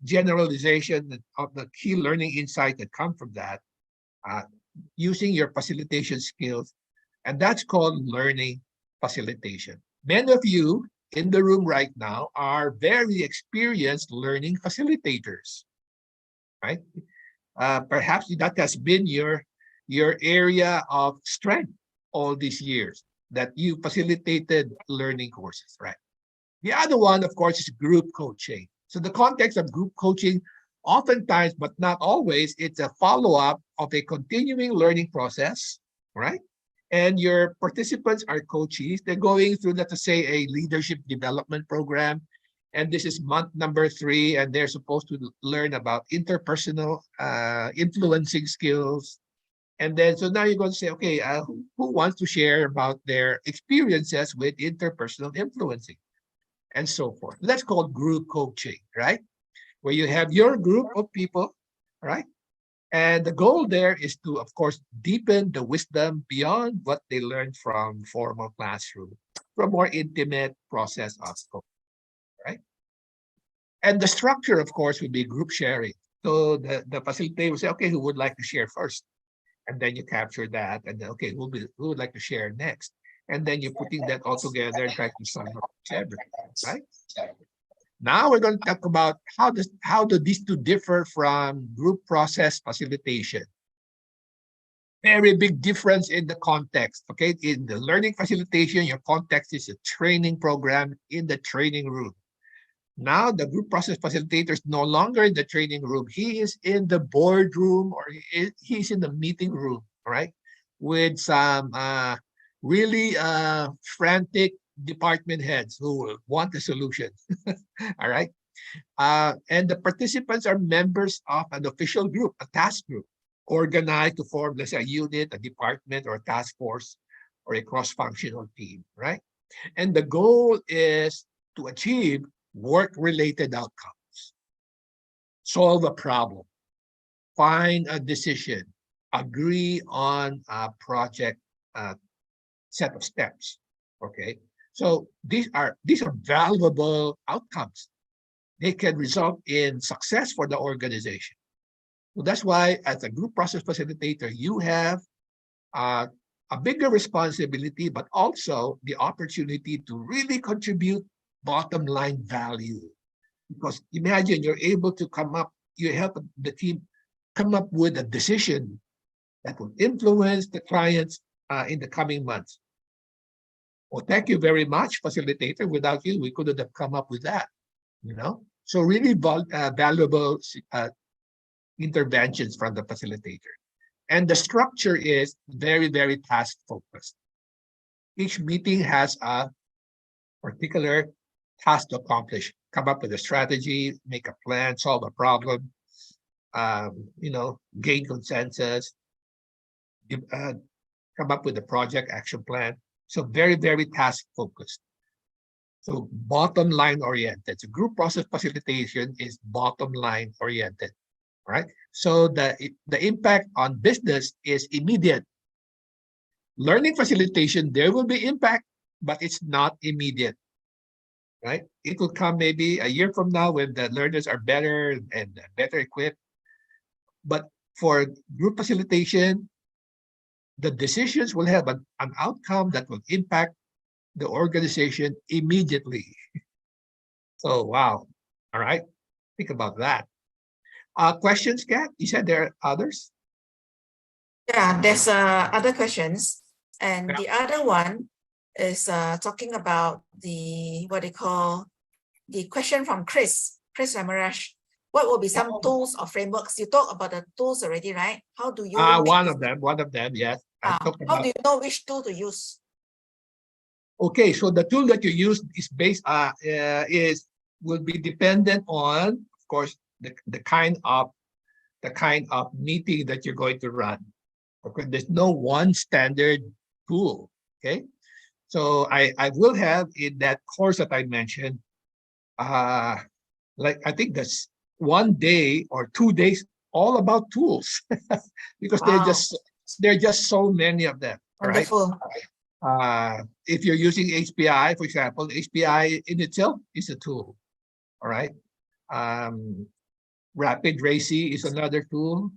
Speaker 2: generalization of the key learning insight that come from that using your facilitation skills. And that's called learning facilitation. Many of you in the room right now are very experienced learning facilitators, right? Perhaps that has been your area of strength all these years, that you facilitated learning courses, right? The other one, of course, is group coaching. So the context of group coaching, oftentimes, but not always, it's a follow-up of a continuing learning process, right? And your participants are coaches. They're going through, let's say, a leadership development program. And this is month number 3, and they're supposed to learn about interpersonal influencing skills. And then, so now you're going to say, okay, who wants to share about their experiences with interpersonal influencing? And so forth. That's called group coaching, right? Where you have your group of people, right? And the goal there is to, of course, deepen the wisdom beyond what they learned from formal classroom, from more intimate process of coaching, right? And the structure, of course, would be group sharing. So the facilitator will say, okay, who would like to share first? And then you capture that, and then, okay, who would like to share next? And then you're putting that all together and trying to sum up everything, right? Now we're going to talk about how do these two differ from group process facilitation. Very big difference in the context, okay? In the learning facilitation, your context is a training program in the training room. Now the group process facilitator is no longer in the training room. He is in the boardroom, or he's in the meeting room, right? With some really frantic department heads who want the solution. All right. And the participants are members of an official group, a task group, organized to form, let's say, a unit, a department, or a task force, or a cross-functional team, right? And the goal is to achieve work-related outcomes, solve a problem, find a decision, agree on a project set of steps. Okay, so these are valuable outcomes. They can result in success for the organization. So that's why, as a group process facilitator, you have a bigger responsibility, but also the opportunity to really contribute bottom line value. Because imagine you're able to you help the team come up with a decision that will influence the clients in the coming months. Well, thank you very much, facilitator. Without you, we couldn't have come up with that, you know? So really valuable interventions from the facilitator. And the structure is very, very task focused. Each meeting has a particular task to accomplish. Come up with a strategy, make a plan, solve a problem, gain consensus, come up with a project action plan. So very, very task focused. So bottom line oriented. So group process facilitation is bottom line oriented, right? So the impact on business is immediate. Learning facilitation, there will be impact, but it's not immediate, right? It will come maybe a year from now when the learners are better and better equipped. But for group facilitation, the decisions will have an outcome that will impact the organization immediately. So, wow. All right. Think about that. Questions, Kat? You said there are others?
Speaker 1: Yeah, there's other questions. And
Speaker 2: Yeah.
Speaker 1: the other one is talking about the question from Chris Ramaraj. What will be some tools or frameworks? You talked about the tools already, right? How do you
Speaker 2: One of them, yes.
Speaker 1: how do you know which tool to use?
Speaker 2: Okay, so the tool that you use is will be dependent on, of course, the kind of meeting that you're going to run. Okay, there's no one standard tool. Okay, So I will have in that course that I mentioned, like I think that's 1 day or 2 days all about tools because
Speaker 1: Wow,
Speaker 2: there are just so many of them. All right.
Speaker 1: wonderful.
Speaker 2: If you're using HPI, for example, HPI in itself is a tool. All right. Rapid RACI is another tool.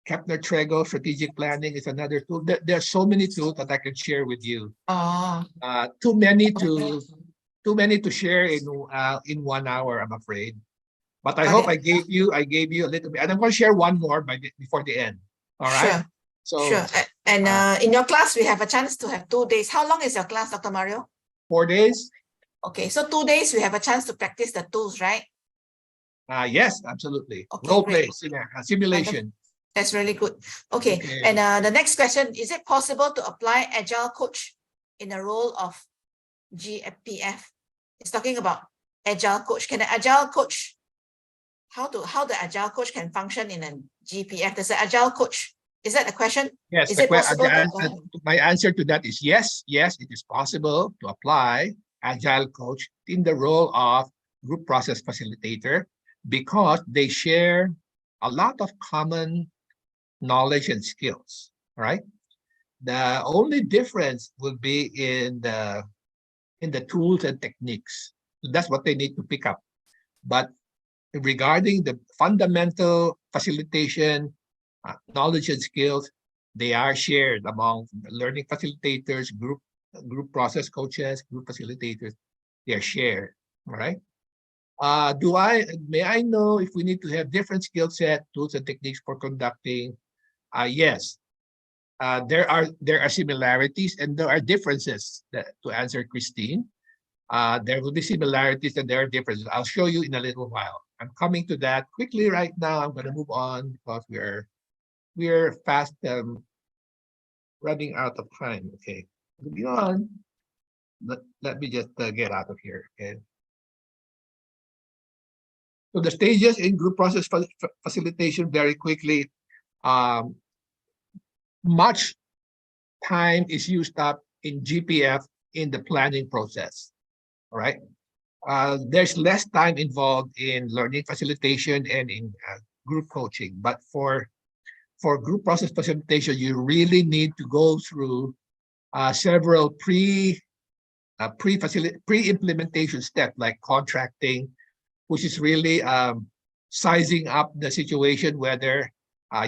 Speaker 2: Kepner-Trego strategic planning is another tool. There are so many tools that I can share with you.
Speaker 1: Oh,
Speaker 2: Too many to share in 1 hour, I'm afraid. But I
Speaker 1: got
Speaker 2: hope
Speaker 1: it.
Speaker 2: I gave you a little bit, and I'm going to share one more before the end. All right.
Speaker 1: Sure,
Speaker 2: So
Speaker 1: sure. And in your class, we have a chance to have 2 days. How long is your class, Dr. Mario?
Speaker 2: 4 days.
Speaker 1: Okay, so 2 days, we have a chance to practice the tools, right?
Speaker 2: Yes, absolutely.
Speaker 1: Okay,
Speaker 2: Role
Speaker 1: great.
Speaker 2: play, simulation.
Speaker 1: That's really good. Okay,
Speaker 2: Okay.
Speaker 1: and the next question, is it possible to apply Agile Coach in the role of GPF? It's talking about Agile Coach. Can an Agile Coach, how the Agile Coach can function in a GPF? There's an Agile Coach. Is that the question?
Speaker 2: Yes,
Speaker 1: Is it possible
Speaker 2: my answer to that is yes. Yes, it is possible to apply Agile Coach in the role of group process facilitator because they share a lot of common knowledge and skills, right? The only difference will be in the tools and techniques. That's what they need to pick up. But regarding the fundamental facilitation, knowledge and skills, they are shared among learning facilitators, group process coaches, group facilitators. They are shared, all right? May I know if we need to have different skill set, tools and techniques for conducting? Yes. There are similarities and there are differences to answer Christine. There will be similarities and there are differences. I'll show you in a little while. I'm coming to that quickly right now. I'm going to move on because we're fast running out of time. Okay, moving on. Let me just get out of here. Okay. So the stages in group process facilitation very quickly. Much time is used up in GPF in the planning process. All right. There's less time involved in learning facilitation and in group coaching. But for group process facilitation, you really need to go through several pre-implementation steps like contracting, which is really sizing up the situation whether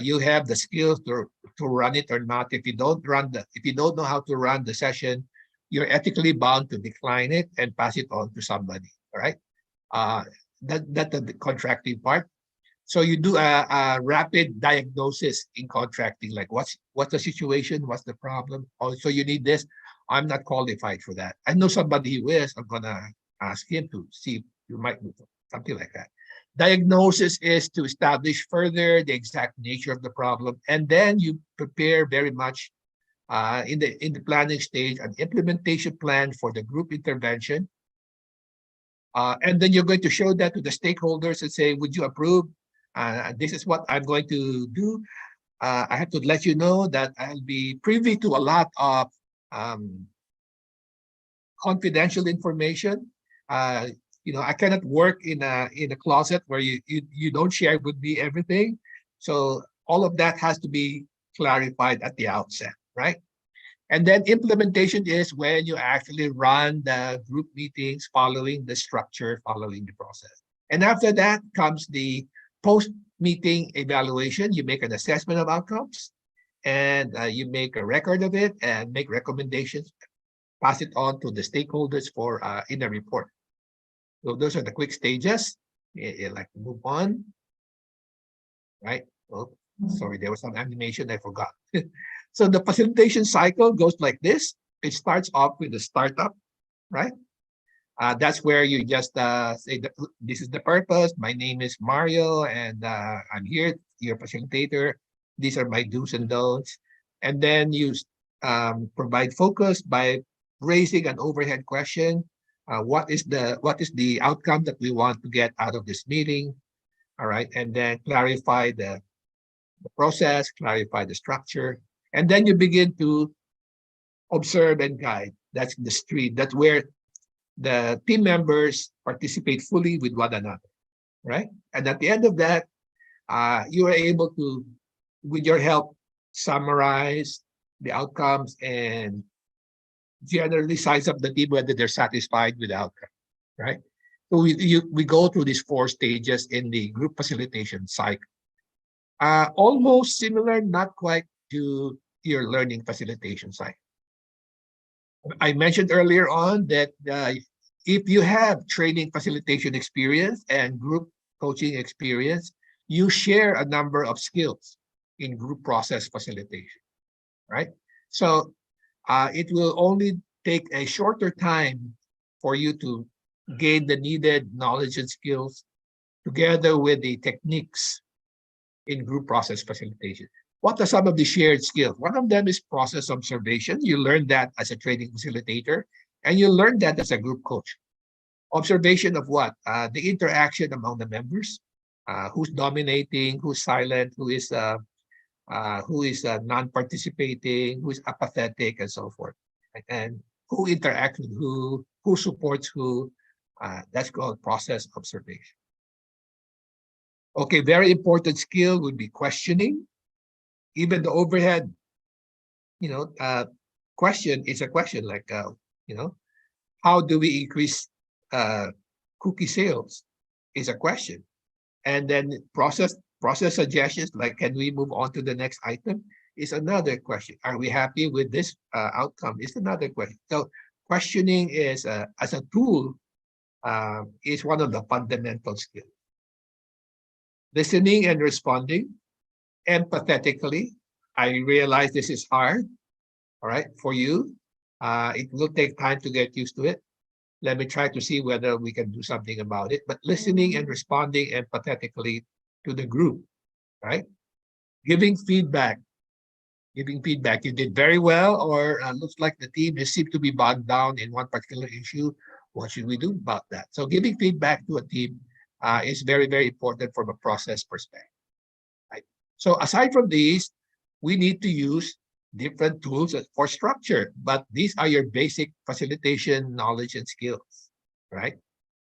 Speaker 2: you have the skills to run it or not. If you don't know how to run the session, you're ethically bound to decline it and pass it on to somebody. All right. That's the contracting part. So you do a rapid diagnosis in contracting, like what's the situation, what's the problem. Also, you need this. I'm not qualified for that. I know somebody who is. I'm gonna ask him to see if you might do something like that. Diagnosis is to establish further the exact nature of the problem, and then you prepare very much in the planning stage an implementation plan for the group intervention. And then you're going to show that to the stakeholders and say, would you approve? This is what I'm going to do. I have to let you know that I'll be privy to a lot of confidential information. I cannot work in a closet where you don't share with me everything. So all of that has to be clarified at the outset, right? And then implementation is when you actually run the group meetings, following the structure, following the process. And after that comes the post-meeting evaluation. You make an assessment of outcomes, and you make a record of it and make recommendations, pass it on to the stakeholders for in a report. So those are the quick stages. Like move on, right? Oh, sorry, there was some animation I forgot. So the facilitation cycle goes like this. It starts off with the startup, right? That's where you just say that this is the purpose. My name is Mario, and I'm here, your facilitator. These are my do's and don'ts. And then you provide focus by raising an overhead question. What is the outcome that we want to get out of this meeting? All right, and then clarify the process, clarify the structure, and then you begin to observe and guide. That's the street. That's where the team members participate fully with one another, right? And at the end of that, you are able to, with your help, summarize the outcomes and generally size up the team whether they're satisfied with the outcome, right? So we go through these 4 stages in the group facilitation cycle. Almost similar, not quite to your learning facilitation cycle. I mentioned earlier on that if you have training facilitation experience and group coaching experience, you share a number of skills in group process facilitation, right? So it will only take a shorter time for you to gain the needed knowledge and skills together with the techniques in group process facilitation. What are some of the shared skills? One of them is process observation. You learn that as a training facilitator, and you learn that as a group coach. Observation of what? The interaction among the members, who's dominating, who's silent, who is non-participating, who is apathetic, and so forth. And who interacts with who supports who. That's called process observation. Okay, very important skill would be questioning. Even the overhead, question is a question like, how do we increase cookie sales is a question. And then process suggestions like, can we move on to the next item is another question. Are we happy with this outcome is another question. So questioning is as a tool is one of the fundamental skills. Listening and responding empathetically. I realize this is hard, all right, for you. It will take time to get used to it. Let me try to see whether we can do something about it. But listening and responding empathetically to the group, right? Giving feedback. You did very well, or looks like the team seems to be bogged down in one particular issue. What should we do about that? So giving feedback to a team is very, very important from a process perspective. Right? So aside from these, we need to use different tools for structure, but these are your basic facilitation knowledge and skills, right?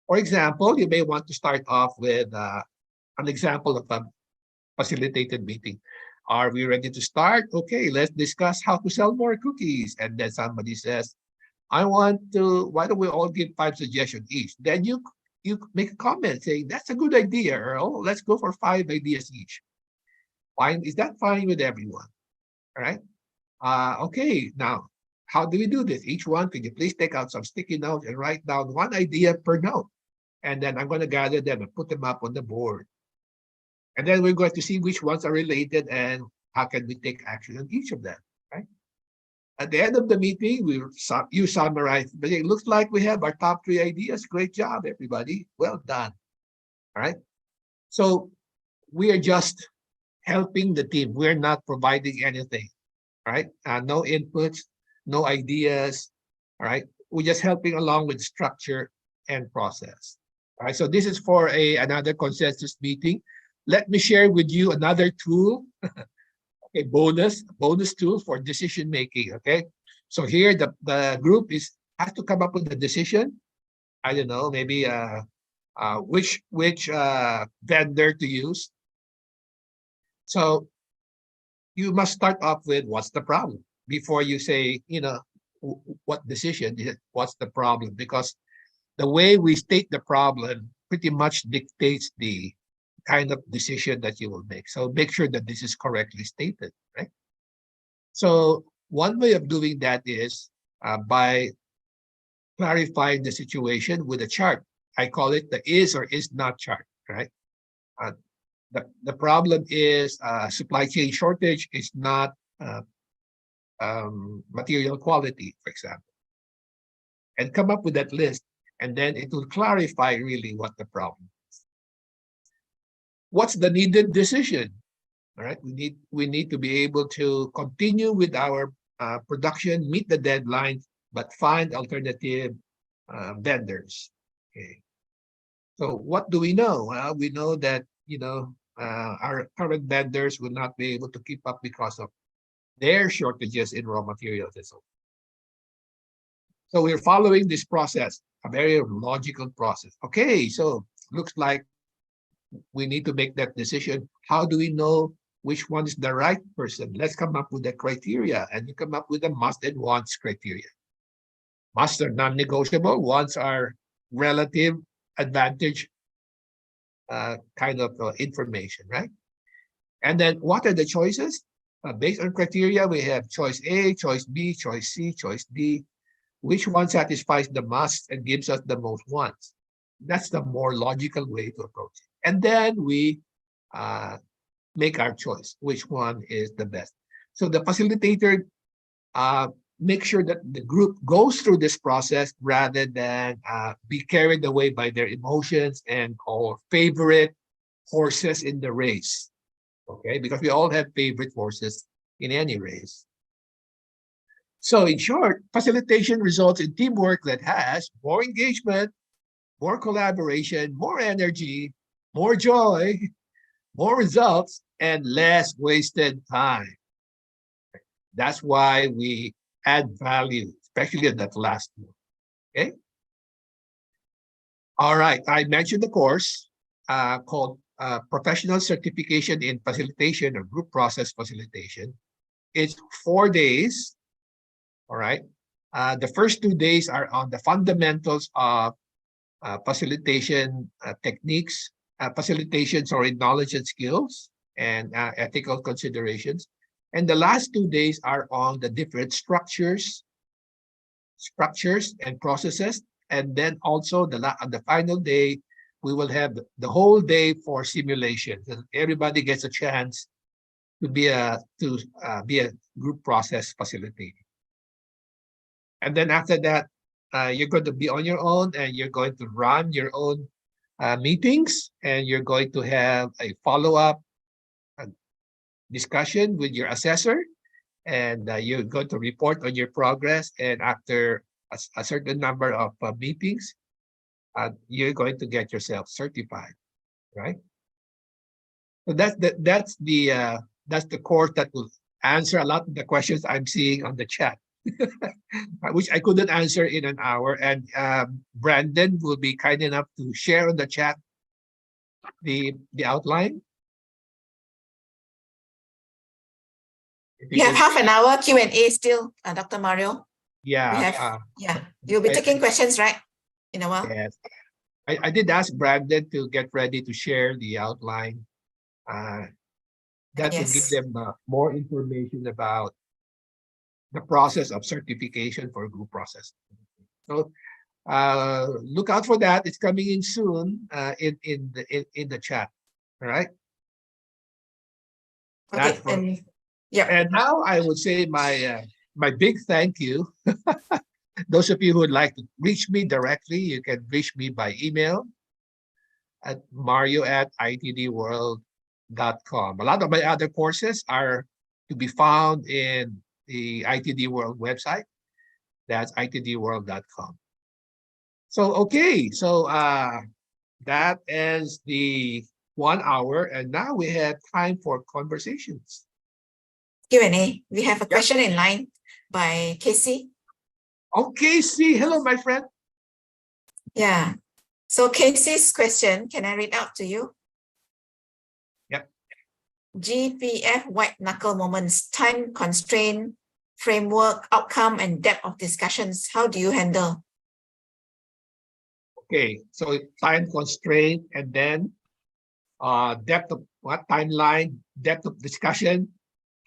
Speaker 2: For example, you may want to start off with an example of a facilitated meeting. Are we ready to start? Okay, let's discuss how to sell more cookies. And then somebody says, why don't we all give 5 suggestions each? Then you make a comment saying, that's a good idea, Earl. Let's go for 5 ideas each. Fine, is that fine with everyone? All right. Okay, now, how do we do this? Each one, could you please take out some sticky notes and write down 1 idea per note? And then I'm going to gather them and put them up on the board. And then we're going to see which ones are related and how can we take action on each of them, right? At the end of the meeting, you summarize, but it looks like we have our top 3 ideas. Great job, everybody. Well done. All right. So we are just helping the team. We're not providing anything, right? No inputs, no ideas, all right? We're just helping along with structure and process. All right, so this is for another consensus meeting. Let me share with you another tool, a bonus tool for decision making, okay? So here the group has to come up with a decision. I don't know, maybe which vendor to use. So you must start off with what's the problem before you say, what decision is it, what's the problem? Because the way we state the problem pretty much dictates the kind of decision that you will make. So make sure that this is correctly stated, right? So one way of doing that is by clarifying the situation with a chart. I call it the is or is not chart, right? The problem is supply chain shortage is not material quality, for example. And come up with that list, and then it will clarify really what the problem is. What's the needed decision? All right, we need to be able to continue with our production, meet the deadlines, but find alternative vendors. Okay. So what do we know? Well, we know that our current vendors will not be able to keep up because of their shortages in raw materials and so on. So we're following this process, a very logical process. Okay, so looks like we need to make that decision. How do we know which one is the right person? Let's come up with the criteria, and you come up with the must and wants criteria. Must are non-negotiable, wants are relative advantage kind of information, right? And then what are the choices? Based on criteria, we have choice A, choice B, choice C, choice D. Which one satisfies the must and gives us the most wants? That's the more logical way to approach it. And then we make our choice, which one is the best. So the facilitator make sure that the group goes through this process rather than be carried away by their emotions and or favorite horses in the race. Okay, because we all have favorite horses in any race. So in short, facilitation results in teamwork that has more engagement, more collaboration, more energy, more joy, more results, and less wasted time. That's why we add value, especially in that last one. Okay. All right. I mentioned the course called Professional Certification in Facilitation or Group Process Facilitation. It's 4 days. All right. The first 2 days are on the fundamentals of facilitation techniques, facilitation, knowledge and skills, and ethical considerations. And the last 2 days are on the different structures and processes. And then also on the final day, we will have the whole day for simulation. Everybody gets a chance to be a group process facilitator. And then after that, you're going to be on your own and you're going to run your own meetings, and you're going to have a follow-up discussion with your assessor, and you're going to report on your progress. And after a certain number of meetings, you're going to get yourself certified, right? So that's the course that will answer a lot of the questions I'm seeing on the chat, which I couldn't answer in an hour. And Brandon will be kind enough to share on the chat the outline.
Speaker 1: We have half an hour Q&A still, Dr. Mario.
Speaker 2: Yeah.
Speaker 1: We have, you'll be taking questions, right? In a while.
Speaker 2: Yes. I did ask Brandon to get ready to share the outline. That would give them more information about the process of certification for group process. So look out for that. It's coming in soon in the chat. All right.
Speaker 1: Okay.
Speaker 2: And now I would say my big thank you. Those of you who would like to reach me directly, you can reach me by email at mario@itdworld.com. A lot of my other courses are to be found in the ITD World website. That's itdworld.com. So, okay. So that is the 1 hour. And now we have time for conversations.
Speaker 1: Q&A. We have a question in line by Casey.
Speaker 2: Oh, Casey. Hello, my friend.
Speaker 1: Yeah. So Casey's question, can I read out to you?
Speaker 2: Yep.
Speaker 1: GPF white knuckle moments, time constraint, framework, outcome, and depth of discussions. How do you handle?
Speaker 2: Okay, so time constraint, and then depth of what timeline, depth of discussion.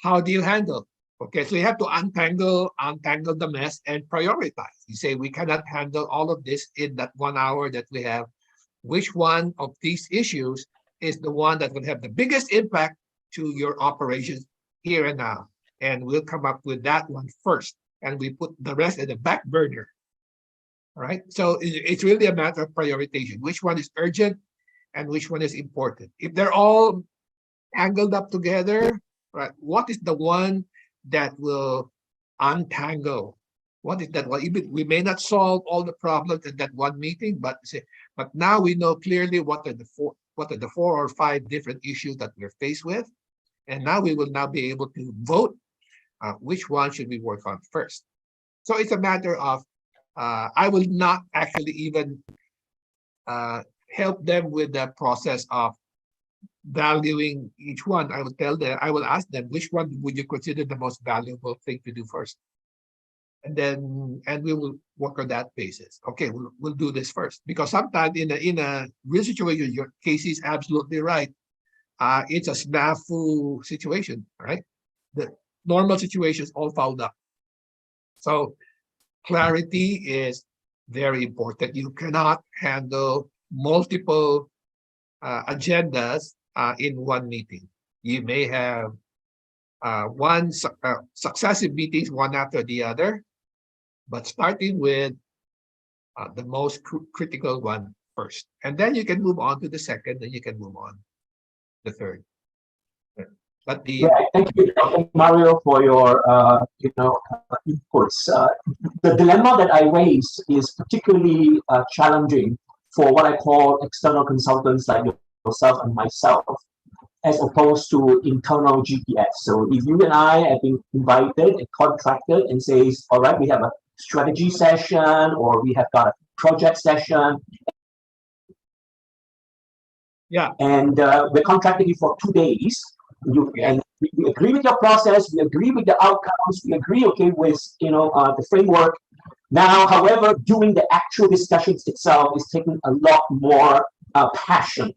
Speaker 2: How do you handle? Okay, so you have to untangle the mess and prioritize. You say we cannot handle all of this in that 1 hour that we have. Which one of these issues is the one that will have the biggest impact to your operations here and now? And we'll come up with that one first, and we put the rest in the back burner. All right, so it's really a matter of prioritization. Which one is urgent and which one is important? If they're all tangled up together, right, what is the one that will untangle? What is that one? We may not solve all the problems in that one meeting, but now we know clearly what are the 4 or 5 different issues that we're faced with, and now we will now be able to vote which one should we work on first. So it's a matter of I will not actually even help them with the process of valuing each one. I will tell them, I will ask them, which one would you consider the most valuable thing to do first? And we will work on that basis. Okay, we'll do this first, because sometimes in a real situation, your Casey is absolutely right. It's a snafu situation, right? The normal situation is all fouled up. So clarity is very important. You cannot handle multiple agendas in one meeting. You may have successive meetings, one after the other, but starting with the most critical one first. And then you can move on to the second, then you can move on the third. But
Speaker 4: Yeah, thank you, Dr. Mario, for your inputs. The dilemma that I raise is particularly challenging for what I call external consultants like yourself and myself, as opposed to internal GPS. So if you and I have been invited and contracted and says, all right, we have a strategy session or we have got a project session.
Speaker 2: Yeah.
Speaker 4: And we're contracting you for 2 days. And we agree with your process, we agree with the outcomes, we agree, okay, with the framework. Now, however, doing the actual discussions itself is taking a lot more passion.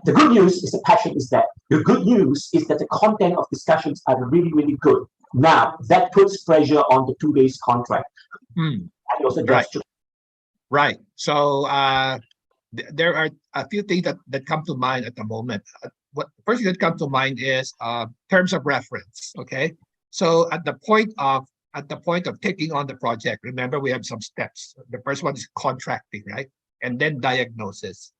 Speaker 4: The good news is the passion is there. The good news is that the content of discussions are really, really good. Now, that puts pressure on the 2 days contract. Your suggestion.
Speaker 2: Right. So there are a few things that come to mind at the moment. What first thing that comes to mind is terms of reference. Okay. So at the point of taking on the project, remember we have some steps. The first one is contracting, right? And then diagnosis.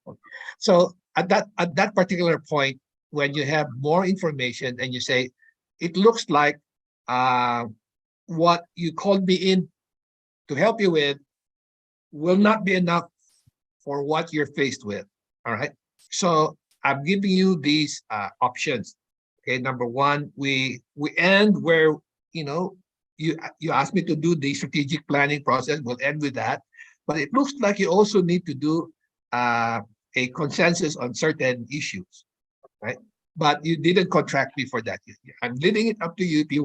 Speaker 2: So at that particular point, when you have more information and you say, it looks like what you called me in to help you with will not be enough for what you're faced with. All right. So I'm giving you these options. Okay. Number one, we end where you asked me to do the strategic planning process. We'll end with that. But it looks like you also need to do a consensus on certain issues, right? But you didn't contract me for that. I'm leaving it up to you. If you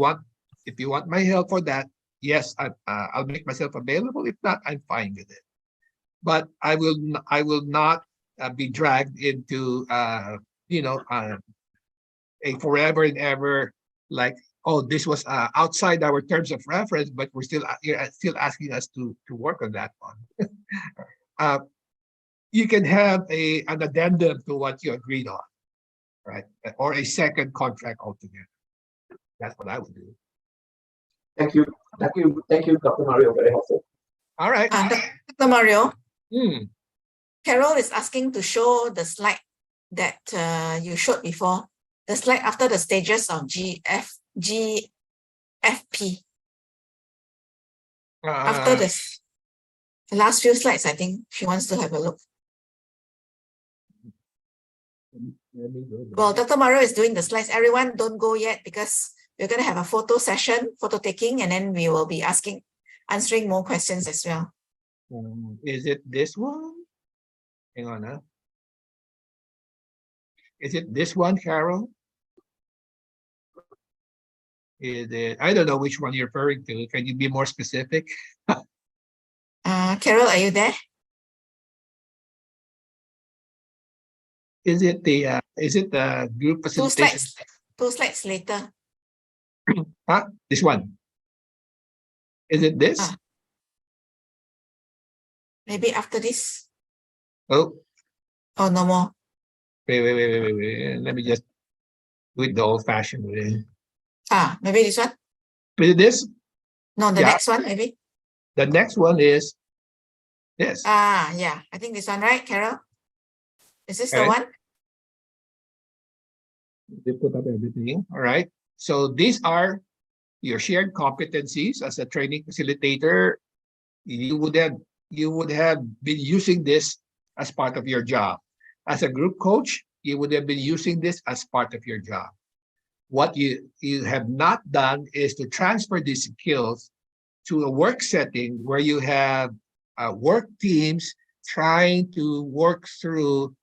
Speaker 2: want my help for that, yes, I'll make myself available. If not, I'm fine with it. But I will not be dragged into a forever and ever, like, oh, this was outside our terms of reference, but you're still asking us to work on that one. You can have an addendum to what you agreed on, right? Or a second contract altogether. That's what I would do.
Speaker 4: Thank you, Dr. Mario. Very helpful.
Speaker 2: All right.
Speaker 1: Dr. Mario,
Speaker 2: Hmm.
Speaker 1: Carol is asking to show the slide that you showed before, the slide after the stages of GFP. After the last few slides, I think she wants to have a look. Well, Dr. Mario is doing the slides. Everyone don't go yet because we're going to have a photo session, photo taking, and then we will be answering more questions as well.
Speaker 2: Is it this one? Hang on. Is it this one, Carol? Is it? I don't know which one you're referring to. Can you be more specific?
Speaker 1: Carol, are you there?
Speaker 2: Is it the group facilitation?
Speaker 1: Two slides later.
Speaker 2: This one. Is it this?
Speaker 1: Maybe after this.
Speaker 2: Oh,
Speaker 1: no more.
Speaker 2: wait. Let me just do it the old-fashioned way.
Speaker 1: Maybe this one.
Speaker 2: Is it this?
Speaker 1: No, the next one, maybe.
Speaker 2: The next one is this.
Speaker 1: Yeah. I think this one, right, Carol? Is this the one?
Speaker 2: They put up everything. All right. So these are your shared competencies as a training facilitator. You would have been using this as part of your job. As a group coach, you would have been using this as part of your job. What you have not done is to transfer these skills to a work setting where you have work teams trying to work through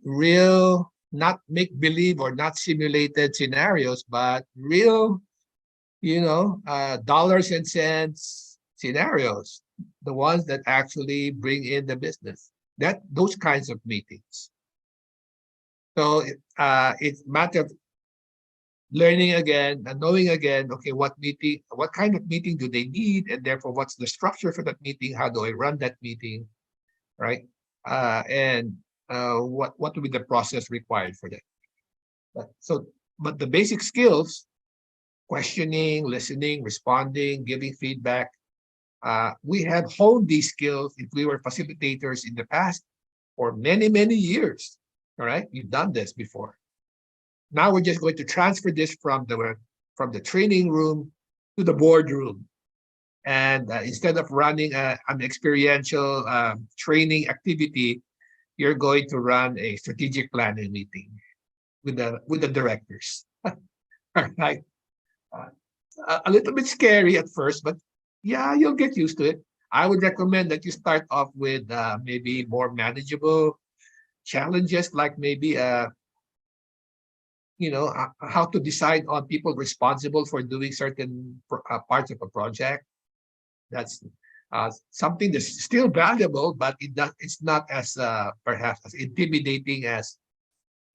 Speaker 2: real, not make-believe or not simulated scenarios, but real, dollars and cents scenarios, the ones that actually bring in the business. Those kinds of meetings. So it's a matter of learning again and knowing again, okay, what kind of meeting do they need, and therefore what's the structure for that meeting? How do I run that meeting, right? And what will be the process required for that? But the basic skills, questioning, listening, responding, giving feedback, we have honed these skills if we were facilitators in the past for many, many years. All right, we've done this before. Now we're just going to transfer this from the training room to the boardroom. And instead of running an experiential training activity, you're going to run a strategic planning meeting with the directors. Right? A little bit scary at first, but yeah, you'll get used to it. I would recommend that you start off with maybe more manageable challenges, like maybe how to decide on people responsible for doing certain parts of a project. That's something that's still valuable, but it's not as perhaps as intimidating as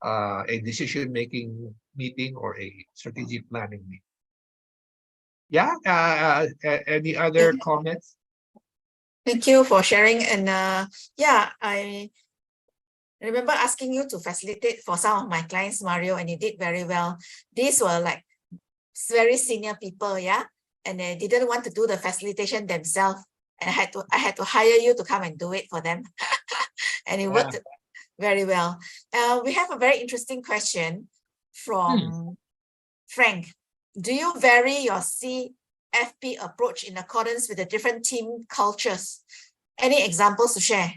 Speaker 2: a decision-making meeting or a strategic planning meeting. Yeah. Any other comments?
Speaker 1: Thank you for sharing. And yeah, I remember asking you to facilitate for some of my clients, Mario, and you did very well. These were like very senior people, yeah, and they didn't want to do the facilitation themselves, and I had to hire you to come and do it for them, and it worked very well. We have a very interesting question from Frank. Do you vary your CFP approach in accordance with the different team cultures? Any examples to share?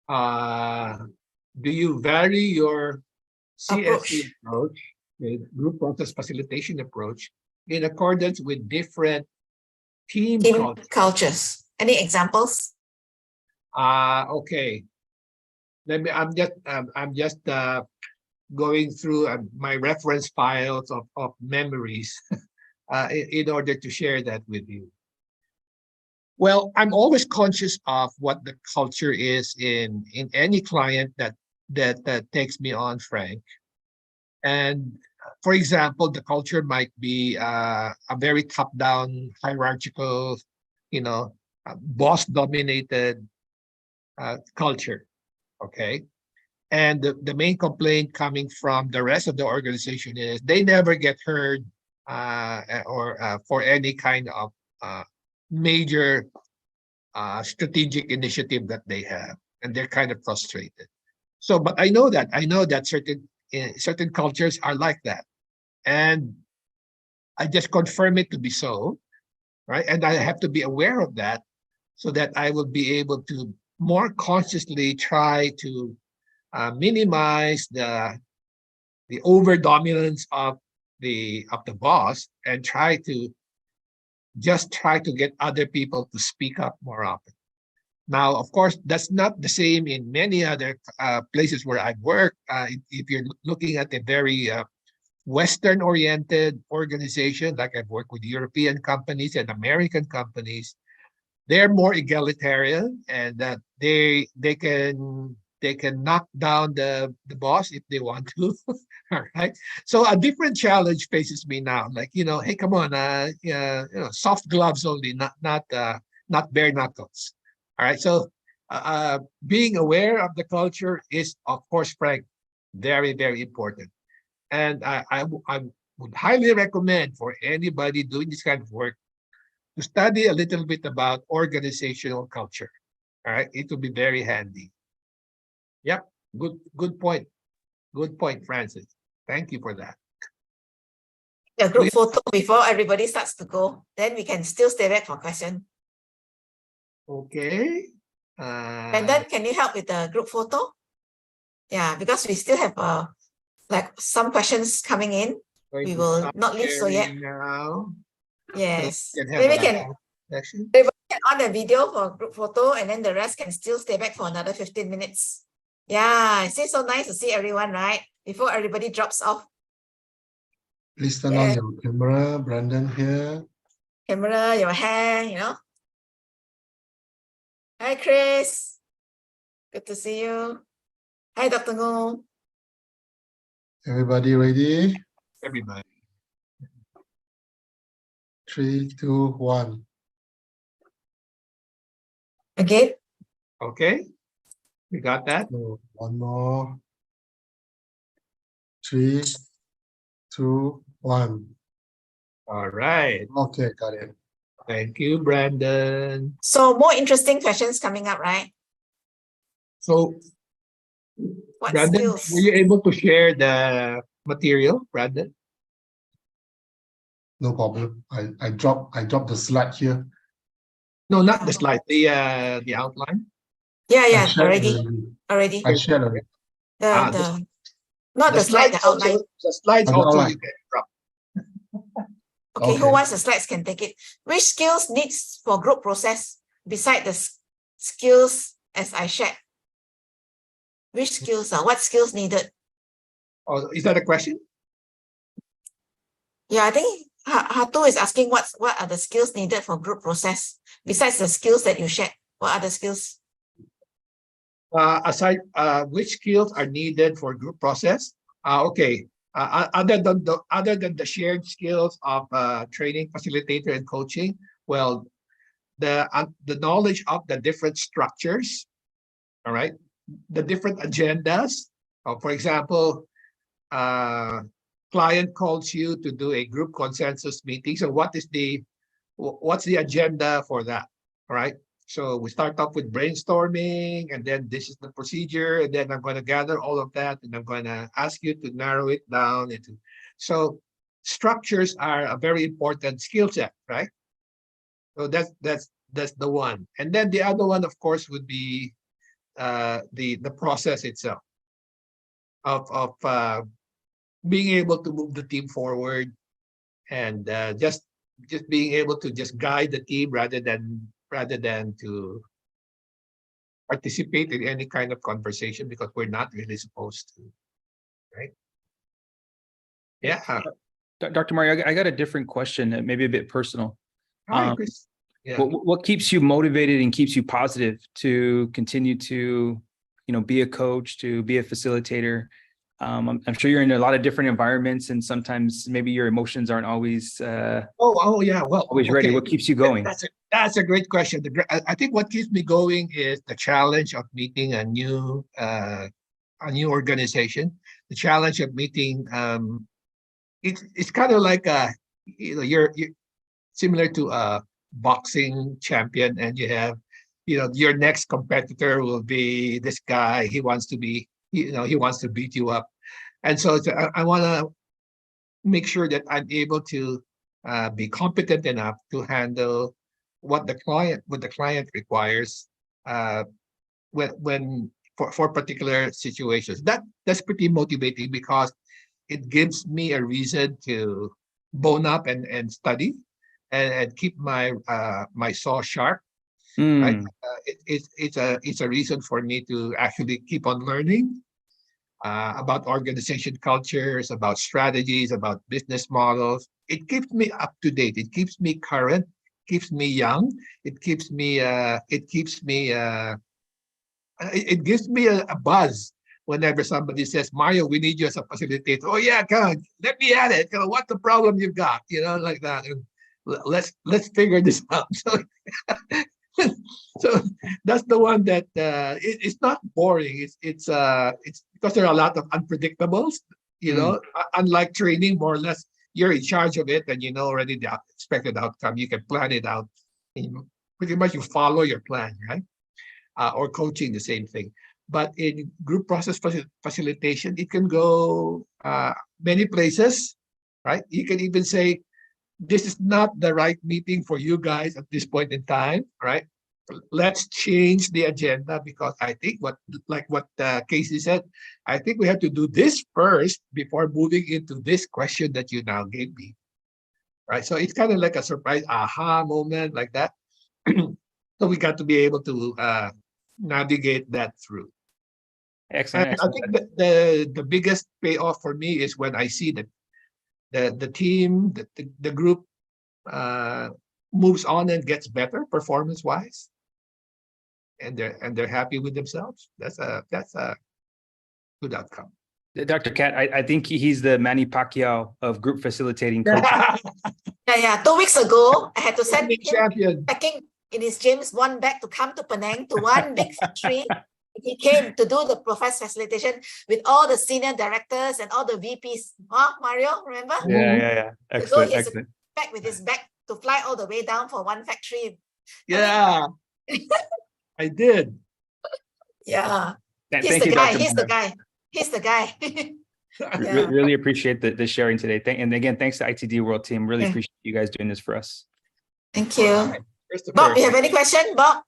Speaker 2: Do you vary your CFP approach, the group process facilitation approach, in accordance with different team
Speaker 1: cultures? Any examples?
Speaker 2: Okay. I'm just going through my reference files of memories in order to share that with you. Well, I'm always conscious of what the culture is in any client that takes me on, Frank. And for example, the culture might be a very top-down, hierarchical, boss-dominated culture. Okay. And the main complaint coming from the rest of the organization is they never get heard for any kind of major strategic initiative that they have, and they're kind of frustrated. So, but I know that certain cultures are like that, and I just confirm it to be so, right? And I have to be aware of that so that I will be able to more consciously try to minimize the over dominance of the boss, and try to get other people to speak up more often. Now, of course, that's not the same in many other places where I've worked. If you're looking at a very Western-oriented organization, like I've worked with European companies and American companies, they're more egalitarian, and that they can knock down the boss if they want to. All right. So a different challenge faces me now. Like, hey, come on, soft gloves only, not bare knuckles. All right. So being aware of the culture is, of course, Frank, very, very important. And I would highly recommend for anybody doing this kind of work to study a little bit about organizational culture. All right. It will be very handy. Yep. Good point. Good point, Francis. Thank you for that.
Speaker 1: A group photo before everybody starts to go. Then we can still stay back for question.
Speaker 2: Okay.
Speaker 1: And then can you help with the group photo? Yeah, because we still have like some questions coming in. We will not leave so yet.
Speaker 2: Now.
Speaker 1: Yes.
Speaker 2: So
Speaker 1: Maybe we can on a video for group photo, and then the rest can still stay back for another 15 minutes. Yeah, it's so nice to see everyone, right? Before everybody drops off.
Speaker 5: Please turn on your camera, Brandon here.
Speaker 1: Camera, your hair, you know. Hi, Chris. Good to see you. Hi, Dr. Ngô.
Speaker 5: Everybody ready?
Speaker 2: Everybody.
Speaker 5: 3, 2, 1.
Speaker 1: Okay.
Speaker 2: Okay. We got that.
Speaker 5: So one more. 3, 2, 1.
Speaker 2: All right.
Speaker 5: Okay, got it.
Speaker 2: Thank you, Brandon.
Speaker 1: So more interesting questions coming up, right?
Speaker 2: So,
Speaker 1: What
Speaker 2: Brandon,
Speaker 1: skills?
Speaker 2: were you able to share the material, Brandon?
Speaker 5: No problem. I dropped the slide here.
Speaker 2: No, not the slide, the outline.
Speaker 1: Yeah,
Speaker 5: I
Speaker 1: yeah,
Speaker 5: shared
Speaker 1: already.
Speaker 5: I shared already.
Speaker 1: Not the slide, the outline.
Speaker 2: The slides
Speaker 5: The
Speaker 2: also
Speaker 5: outline.
Speaker 2: you can drop.
Speaker 1: Okay, who
Speaker 5: Okay.
Speaker 1: wants the slides can take it. Which skills needs for group process beside the skills as I shared? Which skills are what skills needed?
Speaker 2: Oh, is that a question?
Speaker 1: Yeah, I think Hatu is asking what are the skills needed for group process besides the skills that you shared. What are the skills?
Speaker 2: Aside, which skills are needed for group process? Okay. Other than the shared skills of training, facilitator, and coaching, well, the knowledge of the different structures, all right, the different agendas. For example, client calls you to do a group consensus meeting. So what's the agenda for that? All right. So we start off with brainstorming, and then this is the procedure, and then I'm going to gather all of that, and I'm going to ask you to narrow it down into. So structures are a very important skill set, right? So that's the one, and then the other one, of course, would be the process itself of being able to move the team forward, and just being able to just guide the team rather than to participate in any kind of conversation, because we're not really supposed to, right? Yeah.
Speaker 6: Dr. Mario, I got a different question, maybe a bit personal.
Speaker 2: Hi, Chris. Yeah.
Speaker 6: What keeps you motivated and keeps you positive to continue to, be a coach, to be a facilitator? I'm sure you're in a lot of different environments, and sometimes maybe your emotions aren't always
Speaker 2: yeah. Well,
Speaker 6: always ready.
Speaker 2: okay.
Speaker 6: What keeps you going?
Speaker 2: That's a great question. I think what keeps me going is the challenge of meeting a new organization. The challenge of meeting it's kind of like you're similar to a boxing champion, and you have your next competitor will be this guy. He wants to be he wants to beat you up, and so I want to make sure that I'm able to be competent enough to handle what the client requires when for particular situations. That's pretty motivating, because it gives me a reason to bone up and study and keep my my saw sharp. Right? It's a reason for me to actually keep on learning about organization cultures, about strategies, about business models. It keeps me up to date. It keeps me current. Keeps me young. It keeps me. It gives me a buzz whenever somebody says, "Mario, we need you as a facilitator." Oh yeah, come on, let me at it. What's the problem you've got? Like that. And let's figure this out. So that's the one that it's not boring. It's because there are a lot of unpredictables. Unlike training, more or less you're in charge of it, and you know already the expected outcome. You can plan it out. And pretty much you follow your plan, right? Or coaching, the same thing. But in group process facilitation, it can go many places, right? You can even say, this is not the right meeting for you guys at this point in time, right? Let's change the agenda, because I think what Casey said, I think we have to do this first before moving into this question that you now gave me, right? So it's kind of like a surprise aha moment like that. So we got to be able to navigate that through.
Speaker 6: Excellent.
Speaker 2: And I think that the biggest payoff for me is when I see that the team, the group moves on and gets better performance-wise, and they're happy with themselves. That's a good outcome.
Speaker 6: Dr. Cat, I think he's the Manny Pacquiao of group facilitating coaching.
Speaker 1: Yeah. 2 weeks ago, I had to send
Speaker 2: Big
Speaker 1: him
Speaker 2: champion.
Speaker 1: packing in his James Bond bag to come to Penang to one big factory. He came to do the professor facilitation with all the senior directors and all the VPs. Huh, Mario, remember?
Speaker 6: Yeah.
Speaker 1: So
Speaker 6: Excellent,
Speaker 1: he's
Speaker 6: excellent.
Speaker 1: back with his bag to fly all the way down for one factory.
Speaker 2: Yeah, I did.
Speaker 1: Yeah.
Speaker 6: Thank
Speaker 1: He's the
Speaker 6: you,
Speaker 1: guy.
Speaker 6: Dr.
Speaker 1: He's the
Speaker 6: Mara.
Speaker 1: guy. He's the guy.
Speaker 6: Really, really appreciate the sharing today. And again, thanks to ITD World team. Really appreciate you guys doing this for us.
Speaker 1: Thank you.
Speaker 2: All right. Christopher,
Speaker 1: Bob, you have any question, Bob?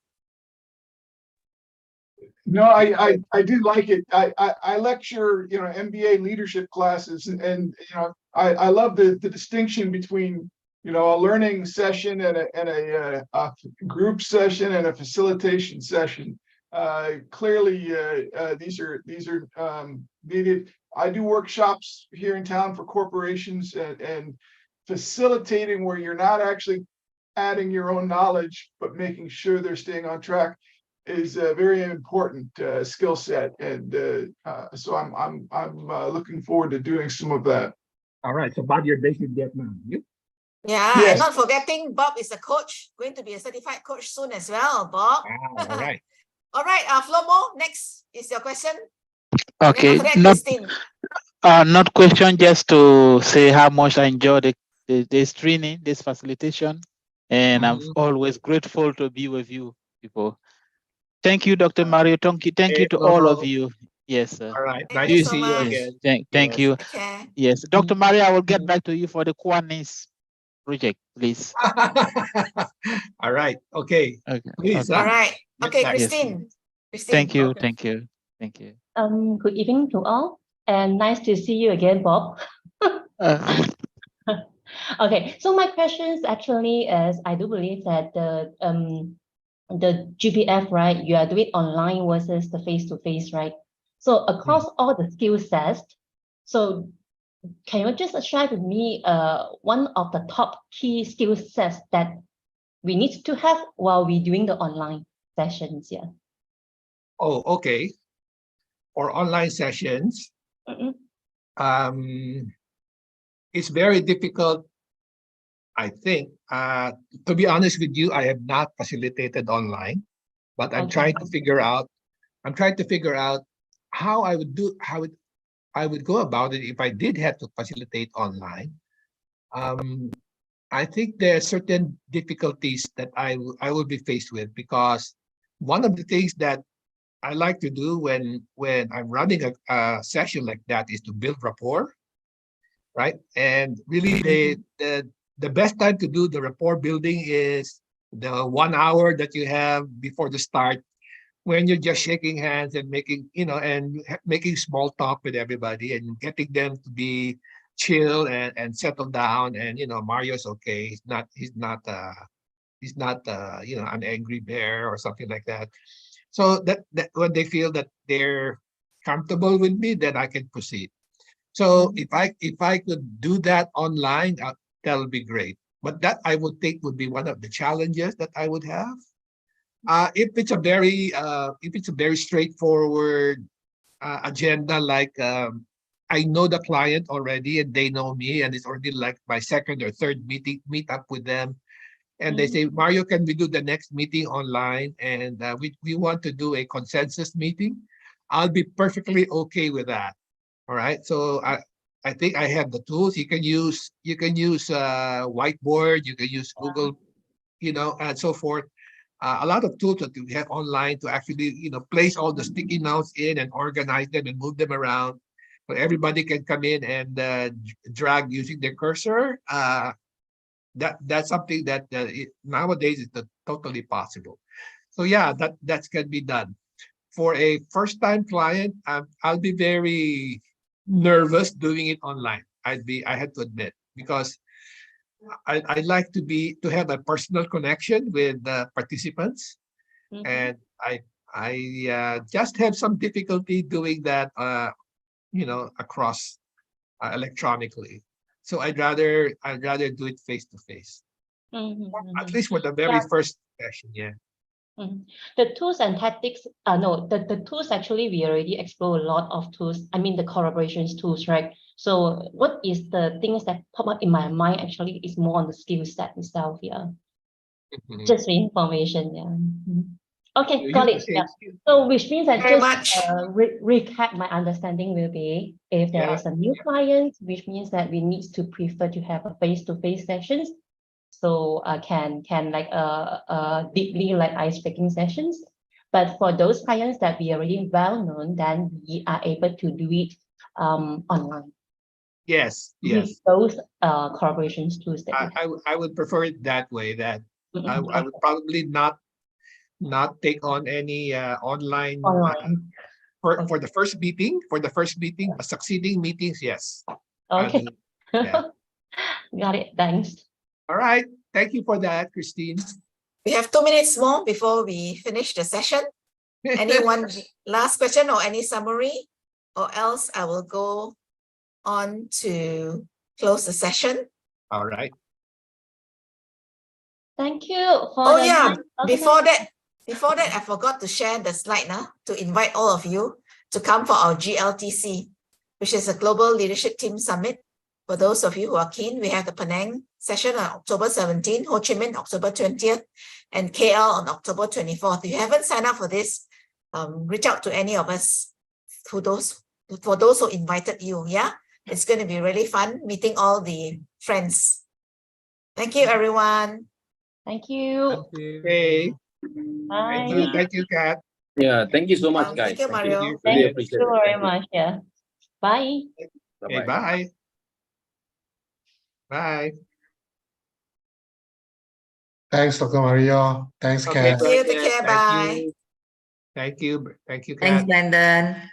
Speaker 7: No, I do like it. I lecture, MBA leadership classes, and I love the distinction between a learning session and a group session and a facilitation session. Clearly, these are needed. I do workshops here in town for corporations, and facilitating where you're not actually adding your own knowledge, but making sure they're staying on track is a very important skill set, and so I'm looking forward to doing some of that.
Speaker 2: all right. So Bob, you're based in Vietnam.
Speaker 1: Yeah,
Speaker 7: Yes.
Speaker 1: and not forgetting, Bob is a coach, going to be a certified coach soon as well, Bob.
Speaker 2: Wow, all right.
Speaker 1: All right, Flomo, next is your question.
Speaker 8: Okay,
Speaker 1: And then after that,
Speaker 8: not
Speaker 1: Christine.
Speaker 8: not question, just to say how much I enjoy this training, this facilitation, and I'm always grateful to be with you people. Thank you, Dr. Mario. Thank you to all of you. Yes, sir.
Speaker 2: All right.
Speaker 1: Thank
Speaker 2: Nice
Speaker 1: you
Speaker 2: to
Speaker 1: so
Speaker 2: see you
Speaker 1: much.
Speaker 2: again.
Speaker 8: Thank you.
Speaker 1: Take care.
Speaker 8: Yes, Dr. Mario, I will get back to you for the Kwanis project, please.
Speaker 2: All right. Okay.
Speaker 8: Okay.
Speaker 2: Please.
Speaker 1: All right.
Speaker 2: Get
Speaker 1: Okay,
Speaker 2: back.
Speaker 1: Christine.
Speaker 8: Thank you.
Speaker 2: Okay.
Speaker 8: Thank you. Thank you.
Speaker 9: Good evening to all, and nice to see you again, Bob. Okay, so my questions actually is, I do believe that the GPF, right, you are doing online versus the face-to-face, right? So across all the skill sets, so can you just share with me one of the top key skill sets that we need to have while we're doing the online sessions? Yeah.
Speaker 2: Oh, okay. For online sessions, it's very difficult, I think. To be honest with you, I have not facilitated online, but I'm trying to figure out. How I would go about it if I did have to facilitate online. I think there are certain difficulties that I will be faced with, because one of the things that I like to do when I'm running a session like that is to build rapport, right? And really the best time to do the rapport building is the 1 hour that you have before the start, when you're just shaking hands and making small talk with everybody and getting them to be chill and settle down. And Mario's okay. He's not an angry bear or something like that. So that when they feel that they're comfortable with me, then I can proceed. So if I could do that online, that would be great. But that I would think would be one of the challenges that I would have. If it's a very straightforward agenda, like I know the client already and they know me, and it's already like my second or third meet up with them, and they say, Mario, can we do the next meeting online? And we want to do a consensus meeting. I'll be perfectly okay with that. All right. So I think I have the tools. You can use whiteboard. You can use Google, and so forth. A lot of tools that we have online to actually, place all the sticky notes in and organize them and move them around, but everybody can come in and drag using their cursor. That's something that nowadays is totally possible. So yeah, that can be done. For a first-time client, I'll be very nervous doing it online. I had to admit, because I like to have a personal connection with the participants,
Speaker 9: Mhm.
Speaker 2: and I just have some difficulty doing that, across electronically. So I'd rather do it face to face,
Speaker 9: Mhm,
Speaker 2: at
Speaker 9: mhm.
Speaker 2: least for the very
Speaker 9: Yeah.
Speaker 2: first session. Yeah.
Speaker 9: Mhm. The tools and tactics, no, the tools actually we already explore a lot of tools. I mean the collaborations tools, right? So what is the things that pop up in my mind actually is more on the skill set itself, yeah.
Speaker 2: Mhm.
Speaker 9: Just for information, yeah. Mhm. Okay,
Speaker 2: You
Speaker 9: got
Speaker 2: use the
Speaker 9: it.
Speaker 2: same
Speaker 9: Yeah.
Speaker 2: skill.
Speaker 9: So which means that
Speaker 1: Very
Speaker 9: just
Speaker 1: much.
Speaker 9: recap my understanding will be if there
Speaker 2: Yeah,
Speaker 9: is a new client, which means that we need to prefer to have a face-to-face sessions. So can like deeply like ice-breaking sessions. But for those clients that we are already well known, then we are able to do it online
Speaker 2: yes,
Speaker 9: with
Speaker 2: yes.
Speaker 9: those collaborations tools that we have.
Speaker 2: I would prefer it that way. That I
Speaker 9: Okay.
Speaker 2: would probably not take on any online
Speaker 9: Online.
Speaker 2: for the first meeting. For the first meeting, but succeeding meetings, yes. I'll
Speaker 9: Okay.
Speaker 2: do that.
Speaker 9: Got it. Thanks.
Speaker 2: All right. Thank you for that, Christine.
Speaker 1: We have 2 minutes more before we finish the session. Anyone last question or any summary? Or else I will go on to close the session.
Speaker 2: All right.
Speaker 9: Thank you for
Speaker 1: Oh
Speaker 9: the
Speaker 1: yeah,
Speaker 9: nice
Speaker 1: before that, I forgot to share the slide now to invite all of you to come for our GLTC, which is a Global Leadership Team Summit. For those of you who are keen, we have the Penang session on October 17th, Ho Chi Minh October 20th, and KL on October 24th. If you haven't signed up for this, reach out to any of us for those who invited you. Yeah, it's going to be really fun meeting all the friends. Thank you, everyone.
Speaker 9: Thank you.
Speaker 2: Okay.
Speaker 9: Bye.
Speaker 2: Thank you, Kat.
Speaker 10: Yeah, thank you so much, guys.
Speaker 1: Thank you, Mario.
Speaker 10: Really
Speaker 9: Thank
Speaker 10: appreciate
Speaker 9: you
Speaker 10: it.
Speaker 9: very
Speaker 10: Thank you.
Speaker 9: much. Yeah. Bye.
Speaker 2: Okay,
Speaker 10: Bye-bye.
Speaker 2: bye. Bye.
Speaker 5: Thanks, Dr. Mario. Thanks,
Speaker 2: Okay,
Speaker 5: Kat.
Speaker 1: Thank you. Take
Speaker 2: Brandon.
Speaker 1: care.
Speaker 2: Thank
Speaker 1: Bye.
Speaker 2: you. Thank you. Thank you,
Speaker 1: Thanks,
Speaker 2: Kat.
Speaker 1: Brandon.